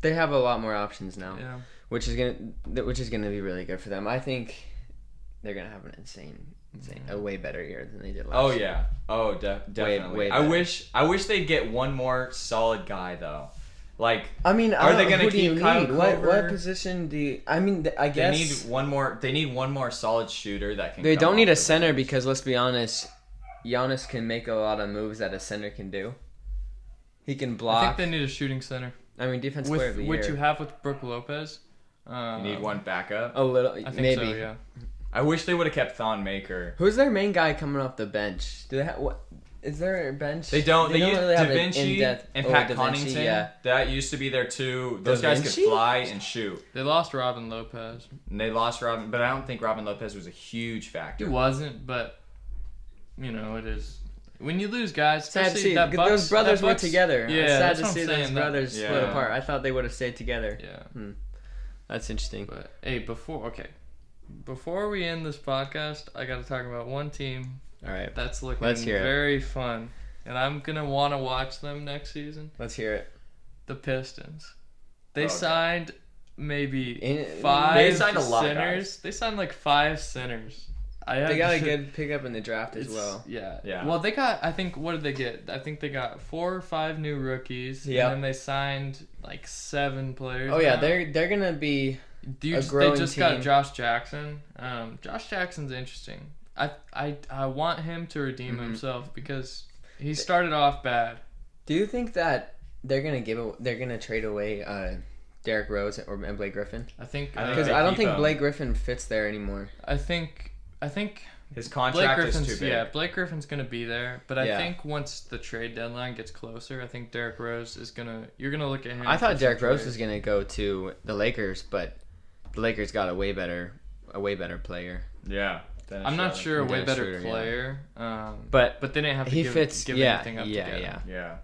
they have a lot more options now. Yeah. Which is gonna be really good for them. I think they're gonna have an insane, a way better year than they did last year. Definitely. Way I better. wish they'd get one more solid guy though. Like, I mean, are they gonna who do you keep Kyle need? Korver? What position do you? I mean, I guess They need one more solid shooter that can. they come don't need off a the center bench. because let's be honest, Giannis can make a lot of moves that a center can do. He can block. I think they need a shooting center. I mean, defensive player of the Which year. you have with Brook Lopez. You need one backup. A little, I think maybe. so, yeah. I wish they would have kept Thon Maker. Who's their main guy coming off the bench? Do they have what? Is there a bench? They don't. They use really have an DaVinci in-depth- and oh, Pat DaVinci, Connaughton. yeah. That used to be there too. Those guys could DaVinci? fly and shoot. They lost Robin Lopez. And they lost Robin, but I don't think Robin Lopez was a huge He factor. wasn't, but it is. When you lose guys, Sad to especially see. that Bucks, Those brothers that were Bucks- together. Yeah, It's sad that's to what I'm see those saying, brothers that- split yeah. apart. I thought they would have stayed together. Yeah. That's interesting. But hey, before we end this podcast, I got to talk about one team All right, that's looking Let's hear it. very fun, and I'm gonna want to watch them next season. let's hear it. The Pistons. They Okay. signed maybe They five signed a lot of centers. They signed like 5 centers. They got a good pickup in the draft as well. Yeah. Yeah. Well, they got. I think. What did they get? I think they got 4 or 5 new rookies. Yep. And then they signed like 7 players. Oh yeah, now. they're gonna be. They growing just team. got Josh Jackson. Josh Jackson's interesting. I want him to redeem himself because he started off bad. Do you think that they're gonna trade away Derrick Rose and Blake Griffin? I think Because they I don't keep think him. Blake Griffin fits there anymore. I think His Blake contract is Griffin's too big. Blake Griffin's gonna be there, but I Yeah. think once the trade deadline gets closer, I think Derrick Rose is you're gonna look at him. I thought for Derrick some Rose trades. was gonna go to the Lakers, but the Lakers got a way better player. Yeah. Dennis I'm not Schroeder. sure a way Dennis better Schroeder, yeah. player, But they didn't have to he give fits. give Yeah, anything up to yeah, get yeah. him. Yeah.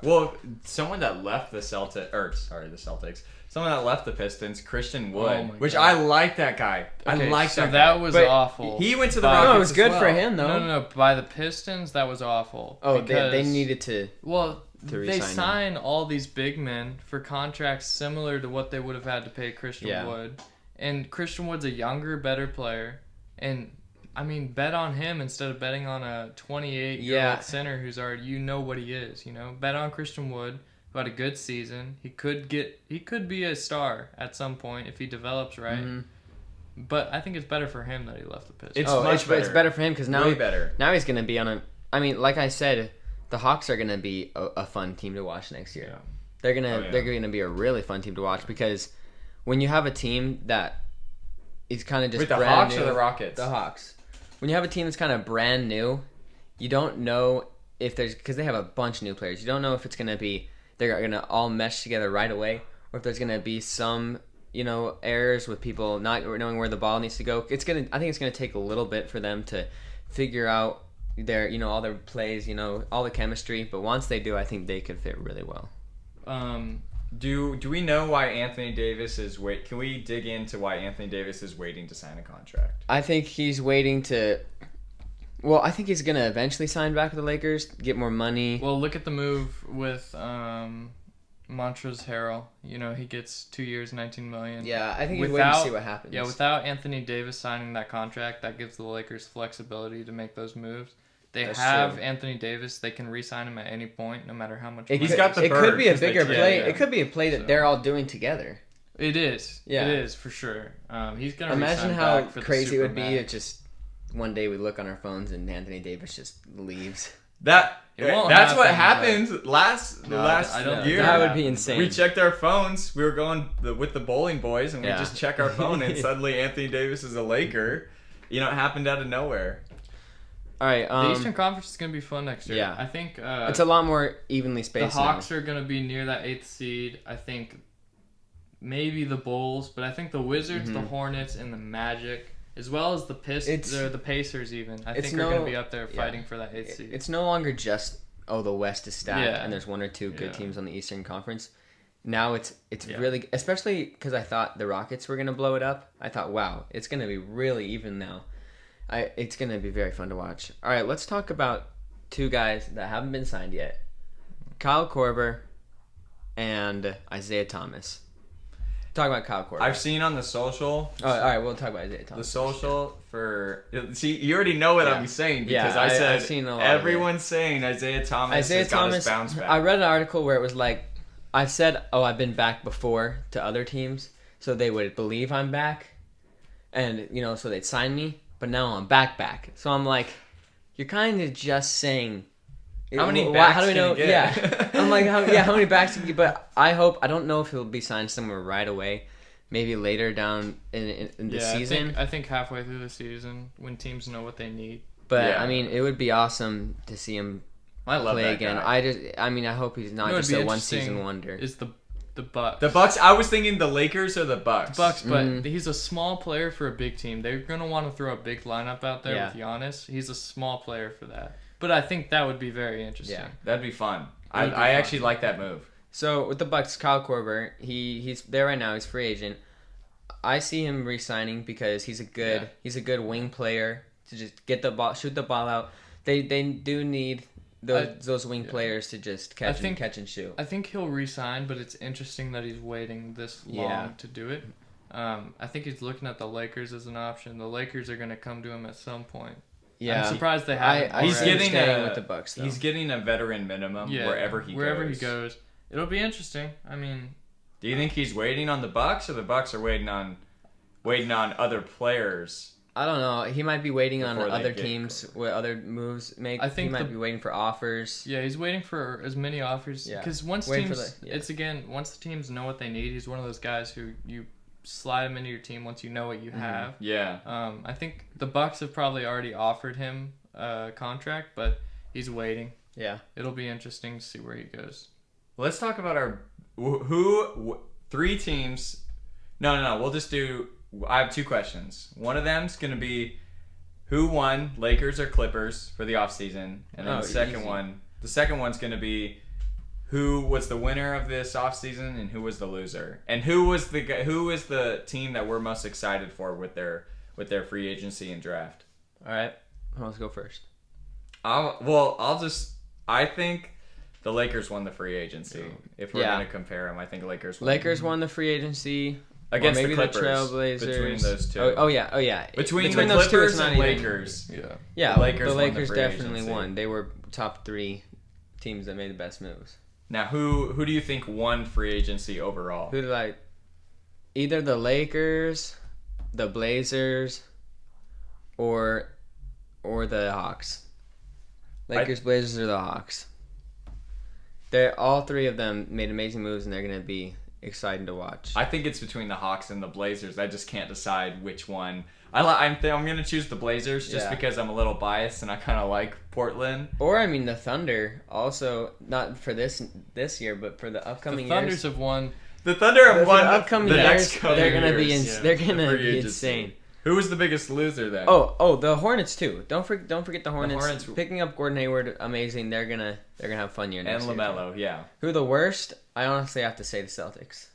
Well, someone that left the Celtics. Someone that left the Pistons, Christian Wood, Oh my which God. I like that guy. Okay, I like so that that guy. was But awful. He went to the But- Rockets. No, it was as good well. for him though. No. By the Pistons, that was awful. Oh, they because- needed to. Well, to they re-sign him. sign all these big men for contracts similar to what they would have had to pay Christian Yeah. Wood. And Christian Wood's a younger, better player. And, I mean, bet on him instead of betting on a 28-year-old Yeah. center who's already, what he is, Bet on Christian Wood, who had a good season. He could be a star at some point if he develops right. Mhm. But I think it's better for him that he left the Pistons. It's Oh, much it's better. better for him because now Way better. Now he's gonna be on a. I mean, like I said, the Hawks are gonna be a fun team to watch next year. Yeah. They're gonna Oh, yeah. they're gonna be a really fun team to watch because when you have a team that is kind of just Wait, the brand Hawks new, or the Rockets? The Hawks. When you have a team that's kind of brand new, you don't know if there's because they have a bunch of new players. You don't know if it's gonna be they're gonna all mesh together right away, or if there's gonna be some errors with people not knowing where the ball needs to go. I think it's gonna take a little bit for them to figure out their all their plays, all the chemistry. But once they do, I think they could fit really well. Do we know why Anthony Davis is Can we dig into why Anthony Davis is waiting to sign a contract? I think he's waiting to. Well, I think he's gonna eventually sign back with the Lakers, get more money. Well, look at the move with Montrezl Harrell. He gets 2 years, $19 million. Yeah, I think he's waiting to see what happens. Yeah, without Anthony Davis signing that contract, that gives the Lakers flexibility to make those moves. They That's have true. Anthony Davis. They can re-sign him at any point, no matter how much. It money. He's got the it could bird, be a 'cause they bigger trade play. him. It could be a play that So- they're all doing together. It is. Yeah. It is for sure. He's gonna Imagine re-sign how back for the crazy it would be Supermax. if just one day we look on our phones and Anthony Davis just leaves. That's won't what happen, happened last I don't year. think That would be insane. We checked our phones. We were going with the bowling boys, and we Yeah. just check our phone, and suddenly Anthony Davis is a Laker. It happened out of nowhere. All right. The Eastern Conference is gonna be fun next year. Yeah. I think it's a lot more evenly the spaced. Hawks now. are gonna be near that 8th seed. I think maybe the Bulls, but I think the Wizards, Mm-hmm. the Hornets, and the Magic, as well as the Pistons or the Pacers, even I it's think are no- gonna be up there yeah. fighting for that 8th seed. It's no longer just the West is stacked Yeah. and there's one or two good Yeah. teams on the Eastern Conference. Now it's Yeah. really, especially because I thought the Rockets were gonna blow it up. I thought, wow, it's gonna be really even now. It's gonna be very fun to watch. All right, let's talk about two guys that haven't been signed yet. Kyle Korver and Isaiah Thomas. Talk about Kyle Korver. I've seen on the social. Oh, all right, we'll talk about Isaiah Thomas. The social for you already know what I'm saying because I said I've seen a lot everyone's saying Isaiah Thomas has got his bounce back. I read an article where it was like, I said, I've been back before to other teams, so they would believe I'm back, and so they'd sign me. But now I'm back. So I'm like, you're kind of just saying. How many backs how do we know? Get? Yeah, I'm like, how many backs can you get? But I don't know if he'll be signed somewhere right away. Maybe later down in the season. I think halfway through the season when teams know what they need. But I mean, it would be awesome to see him play again. Guy. I hope he's not just a one season wonder. Is the Bucks? The Bucks. I was thinking the Lakers or the Bucks. The Bucks, but he's a small player for a big team. They're gonna want to throw a big lineup out there with Giannis. He's a small player for that. But I think that would be very interesting. Yeah, that'd be fun. I actually like that move. So with the Bucks, Kyle Korver, he's there right now. He's free agent. I see him re-signing because he's a good wing player to just get the ball, shoot the ball out. They do need those wing players to just catch and shoot. I think he'll re-sign, but it's interesting that he's waiting this long to do it. I think he's looking at the Lakers as an option. The Lakers are going to come to him at some point. Yeah, I'm surprised they haven't. He's getting with the Bucks. Though. He's getting a veteran minimum wherever he goes. It'll be interesting. I mean, do you think he's waiting on the Bucks, or the Bucks are waiting on other players? I don't know. He might be waiting on other teams with other moves. I think he might be waiting for offers. Yeah, he's waiting for as many offers. Because once the teams know what they need, he's one of those guys who you slide him into your team once you know what you have. Yeah. I think the Bucks have probably already offered him a contract, but he's waiting. Yeah. It'll be interesting to see where he goes. Let's talk about our three teams. No. We'll just do. I have two questions. One of them's gonna be who won, Lakers or Clippers, for the offseason, and then the second one's gonna be who was the winner of this offseason and who was the loser, and who was the team that we're most excited for with their free agency and draft. All right, let's go first. I think the Lakers won the free agency. If we're gonna compare them, I think Lakers won the free agency against maybe the Clippers. The Trailblazers. Between those two. Oh yeah. Between the Clippers and Lakers. Yeah. The Lakers definitely won. They were top 3 teams that made the best moves. Now, who do you think won free agency overall? Either the Lakers, the Blazers, or the Hawks. Lakers, Blazers, or the Hawks. All 3 of them made amazing moves, and they're going to be exciting to watch. I think it's between the Hawks and the Blazers. I just can't decide which one. I'm going to choose the Blazers just because I'm a little biased and I kind of like Portland. Or the Thunder also, not for this year, but for the upcoming years. The Thunders have won. The Thunder have won. The upcoming years, they're going to be they're gonna be insane. Who was the biggest loser then? Oh, the Hornets too. Don't forget the Hornets. Picking up Gordon Hayward, amazing. They're gonna have fun year next year. And LaMelo, yeah. Who the worst? I honestly have to say the Celtics.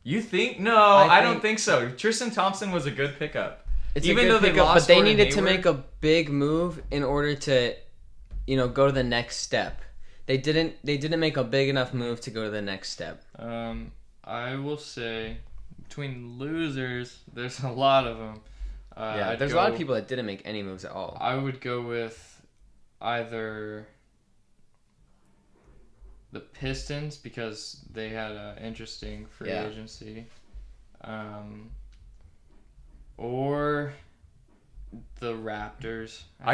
You think? No, I don't think so. Tristan Thompson was a good pickup. Even though they lost, but they needed to make a big move in order to, go to the next step. They didn't make a big enough move to go to the next step. I will say, between losers, there's a lot of them. There's a lot of people that didn't make any moves at all. I would go with either the Pistons because they had an interesting free agency, or the Raptors. I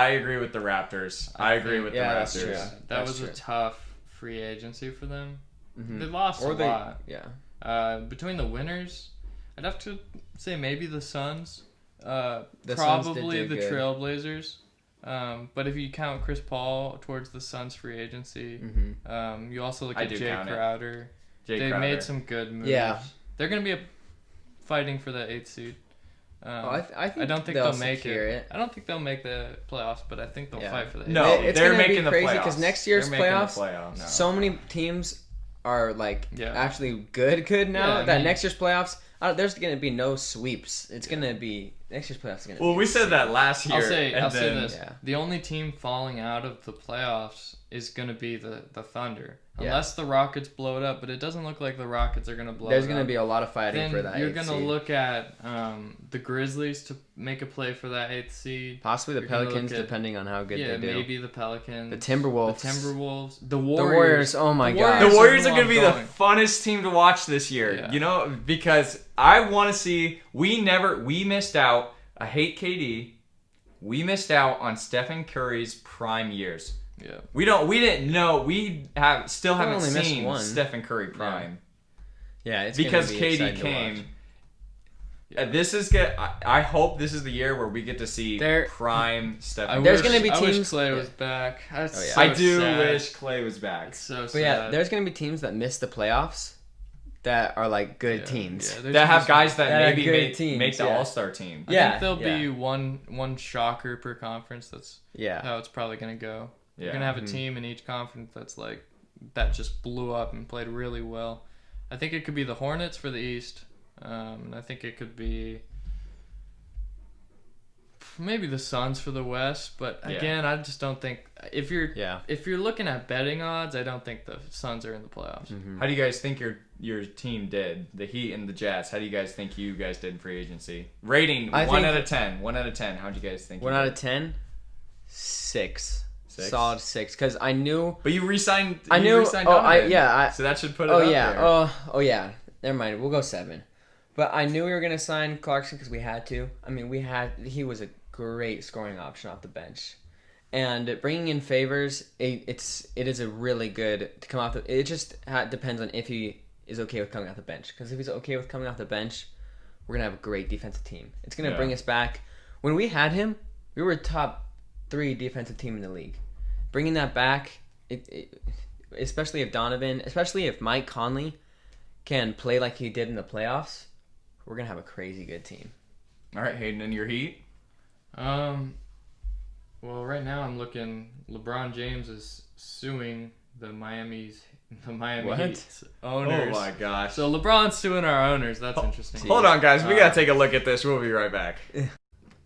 agree with the Raptors. I agree with the Raptors. That's true. That was a tough free agency for them. Mm-hmm. They lost a lot. Yeah. Between the winners, I'd have to say maybe the Suns. Probably Suns the Trailblazers. But if you count Chris Paul towards the Suns free agency, you also look at Jay Crowder. They made some good moves. Yeah. They're going to be fighting for the 8th seed. I don't think they'll make it. I don't think they'll make the playoffs, but I think they'll fight for the 8th. No, they're making the playoffs. Because next year's playoffs, so many teams are actually good now. Next year's playoffs, there's going to be no sweeps. It's going to be next year's playoffs is gonna. Well, be we said that last year. I'll say this: Yeah. the only team falling out of the playoffs is gonna be the Thunder, Yeah. unless the Rockets blow it up. But it doesn't look like the Rockets are gonna blow There's it gonna up. be a lot of fighting Then for that. you're 8th gonna seed. look at the Grizzlies to make a play for that 8th seed. Possibly the you're gonna Pelicans, look at- depending on how good Yeah, they do. maybe the Pelicans. The Timberwolves. The The Warriors. Warriors. Oh my god. The Warriors Warriors are are who going to be I'm the going. funnest team to watch this year. Yeah. You know, because I want to see. We missed out. I hate KD. We missed out on Stephen Curry's prime years. Yeah. We didn't know. We still haven't only missed seen one. Stephen Curry prime. Yeah, it's Because gonna be exciting KD to watch. came. This is good. I hope this is the year where we get to see prime Stephen. There's Curry. gonna be I wish teams- Clay was back. That's Oh, yeah. so I do sad. wish Clay was back. It's so But sad. yeah, there's gonna be teams that miss the playoffs that are like good teams. Yeah, there's That have just- guys that That are maybe good make teams, the yeah. All-Star team. I Yeah, think there'll yeah. be one shocker per conference. That's Yeah. how it's probably gonna go. Yeah. You're gonna have a Mhm. team in each conference that's like that just blew up and played really well. I think it could be the Hornets for the East. And I think it could be maybe the Suns for the West. But Yeah. again, I just don't think if you're Yeah. looking at betting odds, I don't think the Suns are in the playoffs. Mhm. How do you guys think your team did? The Heat and the Jazz. How do you guys think you guys did in free agency? Rating I 1 think- out of 10. 1 out of 10. How'd you guys think? 1 you out did? of 10, 6. Six? Solid 6. Because I knew. But you re-signed. I you knew. re-signed Oh, Donovan. yeah. So that should put it Oh up yeah. there. Oh yeah. Never mind. We'll go 7. But I knew we were gonna sign Clarkson because we had to. I mean, he was a great scoring option off the bench, and bringing in Favors, it is a really good to come off the. It just depends on if he is okay with coming off the bench. Because if he's okay with coming off the bench, we're gonna have a great defensive team. It's gonna bring us back. When we had him, we were top 3 defensive team in the league. Bringing that back, especially if Mike Conley can play like he did in the playoffs, we're gonna have a crazy good team. All right, Hayden, and your Heat. Well, right now I'm looking. LeBron James is suing the Miami What? Heat's owners. Oh my gosh. So LeBron's suing our owners. That's interesting. Hold on, guys. We gotta take a look at this. We'll be right back.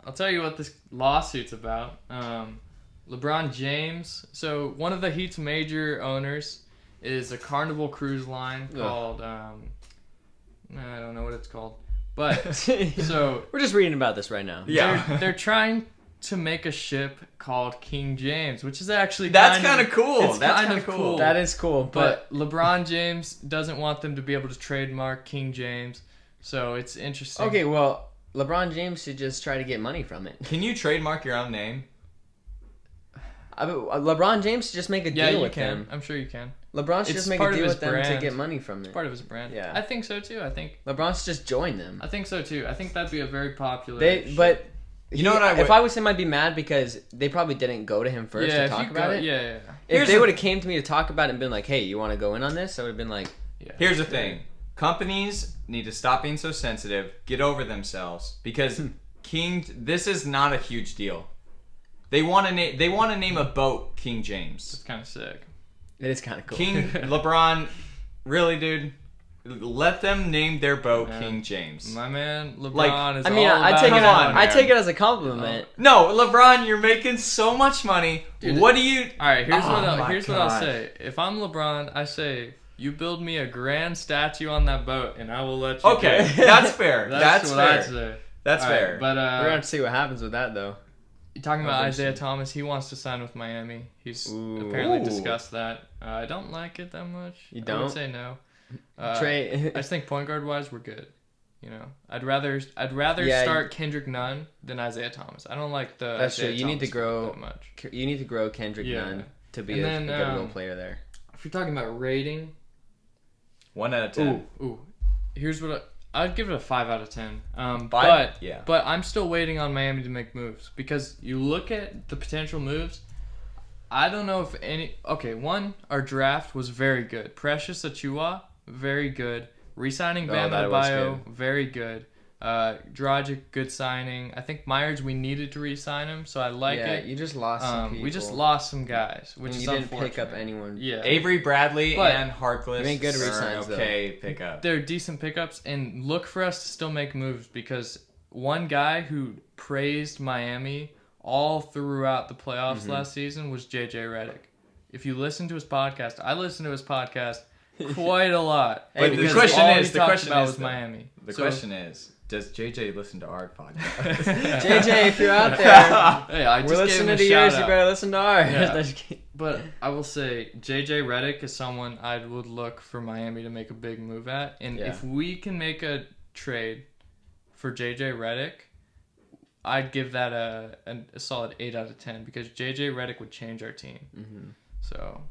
I'll tell you what this lawsuit's about. LeBron James. So one of the Heat's major owners is a Carnival cruise line called. I don't know what it's called, but so We're just reading about this right now. Yeah. they're trying to make a ship called King James, which is actually That's kind of cool. It's That's kind of cool. That is cool, but But LeBron James doesn't want them to be able to trademark King James, so it's interesting. okay. Well, LeBron James should just try to get money from it. Can you trademark your own name? LeBron James should just make a Yeah, deal you with can. them. I'm sure you can. LeBron should It's just make part a of deal his with them to brand. get money from It's it. part of his brand. Yeah. I think so too. I think LeBron should just join them. so too. I think that'd be a very popular. They, but You know what I would- if I was him, I'd be mad because they probably didn't go to him first yeah, to if talk you about go, it. yeah. If Here's they the- would have came to me to talk about it and been like, "Hey, you want to go in on this?" I would have been like, Yeah. Here's the thing. Companies need to stop being so sensitive, get over themselves, because this is not a huge deal. They want to name a boat King James. It's kind of sick. "It is kind of cool." King LeBron, really, dude? Let them name their boat Yeah. King James. My man, LeBron Like, is I mean, all I about take it. Come on, I man. take it as a compliment. No, LeBron, you're making so much money. Dude, What do you? All right, here's Oh what my I'll God. say. If I'm LeBron, I say you build me a grand statue on that boat, and I will let you. Okay, go. that's fair. That's what fair. I'd say. That's All right, fair. But We're gonna have to see what happens with that, though. you're talking about Eventually. Isaiah Thomas. He wants to sign with Miami. He's Ooh. apparently Ooh. discussed that. I don't like it that much. You I don't? would say no. Trey, I just think point guard wise we're good. You know, I'd rather Yeah, start Kendrick Nunn than Isaiah Thomas. I don't like the. That's true. Isaiah You need to Thomas grow- that much. you need to grow Kendrick Yeah. Nunn to be And a then, good role player there. If you're talking about rating, 1 out of 10. ooh, here's what I'd give it a 5 out of 10. Five? Yeah. But I'm still waiting on Miami to make moves because you look at the potential moves. I don't know if any. Okay, one, our draft was very good. Precious Achua, very good. Resigning Oh, Bam that was Adebayo, very good. Dragic, good signing. I think Myers, we needed to re-sign him, so I like yeah, it. you just lost some people. We just lost some guys, which And is you didn't pick up unfortunate. anyone. Yeah, Avery Bradley But- and Harkless You ain't good are re-signs, okay pickup. they're decent pickups, and look for us to still make moves because one guy who praised Miami all throughout the playoffs last season was JJ Redick. If you listen to his podcast, I listened to his podcast quite a lot. But the question is, Miami. The question is, does JJ listen to our podcast? JJ, if you're out there, hey, I just we're listening to yours. You better listen to ours. Yeah. But I will say, JJ Redick is someone I would look for Miami to make a big move at. And if we can make a trade for JJ Redick, I'd give that a solid 8 out of 10 because JJ Redick would change our team. Mm-hmm. So,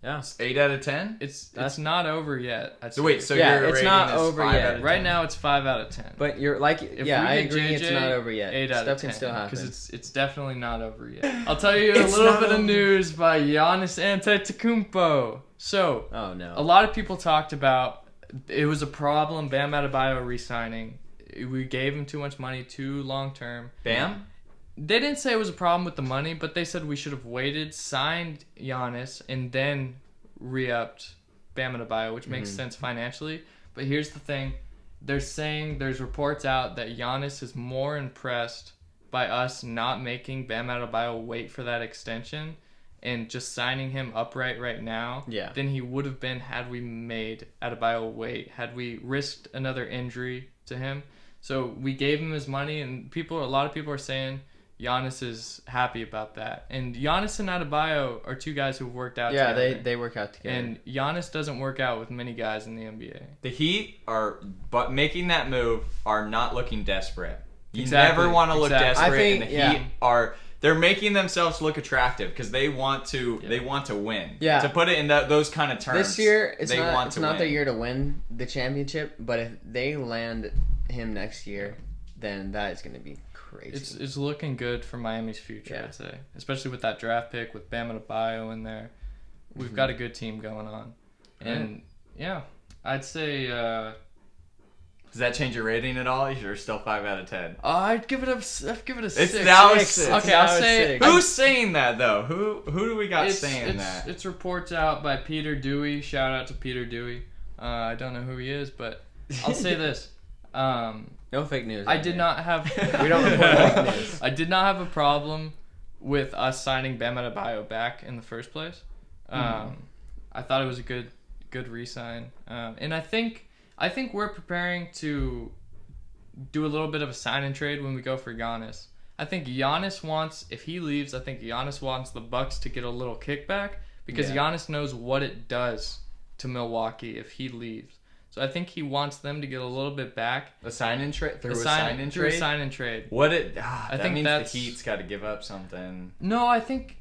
yeah, 8 out of 10. It's not over yet. So wait, so your it's rating not is over 5 yet. out of 10. Right now, it's 5 out of 10. But you're like, I agree. JJ, it's not over yet. 8 out of 10 can still happen because it's definitely not over yet. I'll tell you a little bit of news by Giannis Antetokounmpo. So, oh no, a lot of people talked about it was a problem. Bam Adebayo re-signing. We gave him too much money, too long term. Bam? They didn't say it was a problem with the money, but they said we should have waited, signed Giannis, and then re-upped Bam Adebayo, which makes sense financially. But here's the thing. They're saying there's reports out that Giannis is more impressed by us not making Bam Adebayo wait for that extension and just signing him upright right now than he would have been had we made Adebayo wait, had we risked another injury to him. So we gave him his money, and a lot of people are saying Giannis is happy about that. And Giannis and Adebayo are two guys who've worked out together. Yeah, they work out together. And Giannis doesn't work out with many guys in the NBA. The Heat but making that move are not looking desperate. You Exactly. never want to look desperate, I think, and the Heat they're making themselves look attractive because they want to win. Yeah. To put it in those kind of terms. This year, it's not their year to win the championship, but if they land him next year, then that is going to be crazy. It's looking good for Miami's future, I'd say. Especially with that draft pick, with Bam Adebayo in there. We've got a good team going on. And, I'd say... does that change your rating at all? You're still 5 out of 10. I'd give it a 6. It's now a 6. Okay, I'll say... Who's saying that, though? Who do we got saying that? It's reports out by Peter Dewey. Shout out to Peter Dewey. I don't know who he is, but I'll say this. No fake news. I did not have... We don't report fake news. I did not have a problem with us signing Bam Adebayo back in the first place. I thought it was a good re-sign. And I think we're preparing to do a little bit of a sign and trade when we go for Giannis. I think Giannis wants, if he leaves, I think Giannis wants the Bucks to get a little kickback because Giannis knows what it does to Milwaukee if he leaves. So I think he wants them to get a little bit back. A sign and trade? Through a sign and trade. I think the Heat's got to give up something. No, I think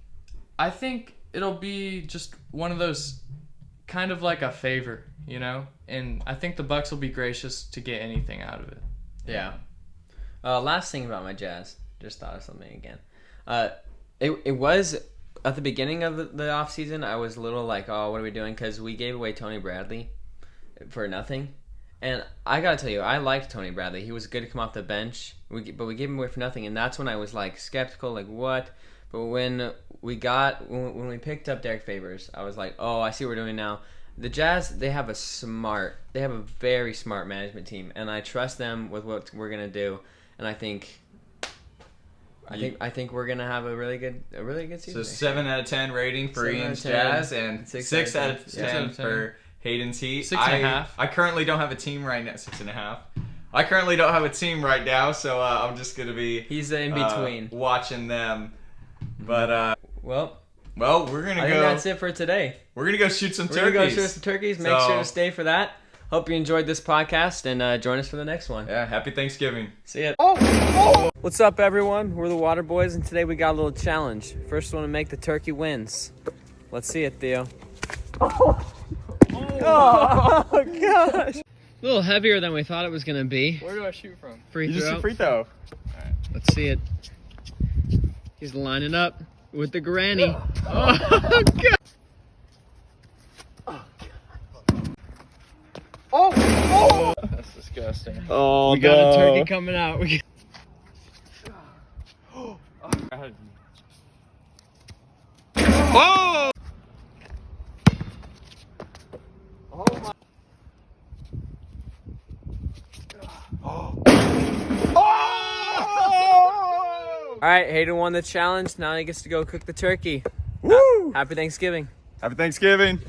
it'll be just one of those kind of like a favor, you know? And I think the Bucks will be gracious to get anything out of it. Yeah. Last thing about my Jazz. Just thought of something again. It was at the beginning of the offseason, I was a little like, oh, what are we doing? Because we gave away Tony Bradley for nothing. And I got to tell you, I liked Tony Bradley. He was good to come off the bench. But we gave him away for nothing. And that's when I was like skeptical, like what? But when we picked up Derek Favors, I was like, oh, I see what we're doing now. The Jazz, they have a very smart management team, and I trust them with what we're gonna do. And I think we're gonna have a really good season. So 7 out of 10 rating for Ian's Jazz, and 6 out of 10 for Hayden's Heat. 6.5. I currently don't have a team right now. 6.5. I currently don't have a team right now, so I'm just gonna be. He's in between watching them, but well, we're gonna I go. think that's it for today. We're gonna go shoot some turkeys. We're gonna go shoot some turkeys. Make sure to stay for that. Hope you enjoyed this podcast, and join us for the next one. Yeah, happy Thanksgiving. See ya. Oh! What's up, everyone? We're the Waterboys, and today we got a little challenge. First one to make the turkey wins. Let's see it, Theo. Oh gosh! A little heavier than we thought it was gonna be. Where do I shoot from? Free throw. Just a free throw. All right. Let's see it. He's lining up with the granny. Oh god! Oh! That's disgusting. Oh, we got a turkey coming out. Oh! Oh! All right, Hayden won the challenge. Now he gets to go cook the turkey. Woo! Happy Thanksgiving. Happy Thanksgiving.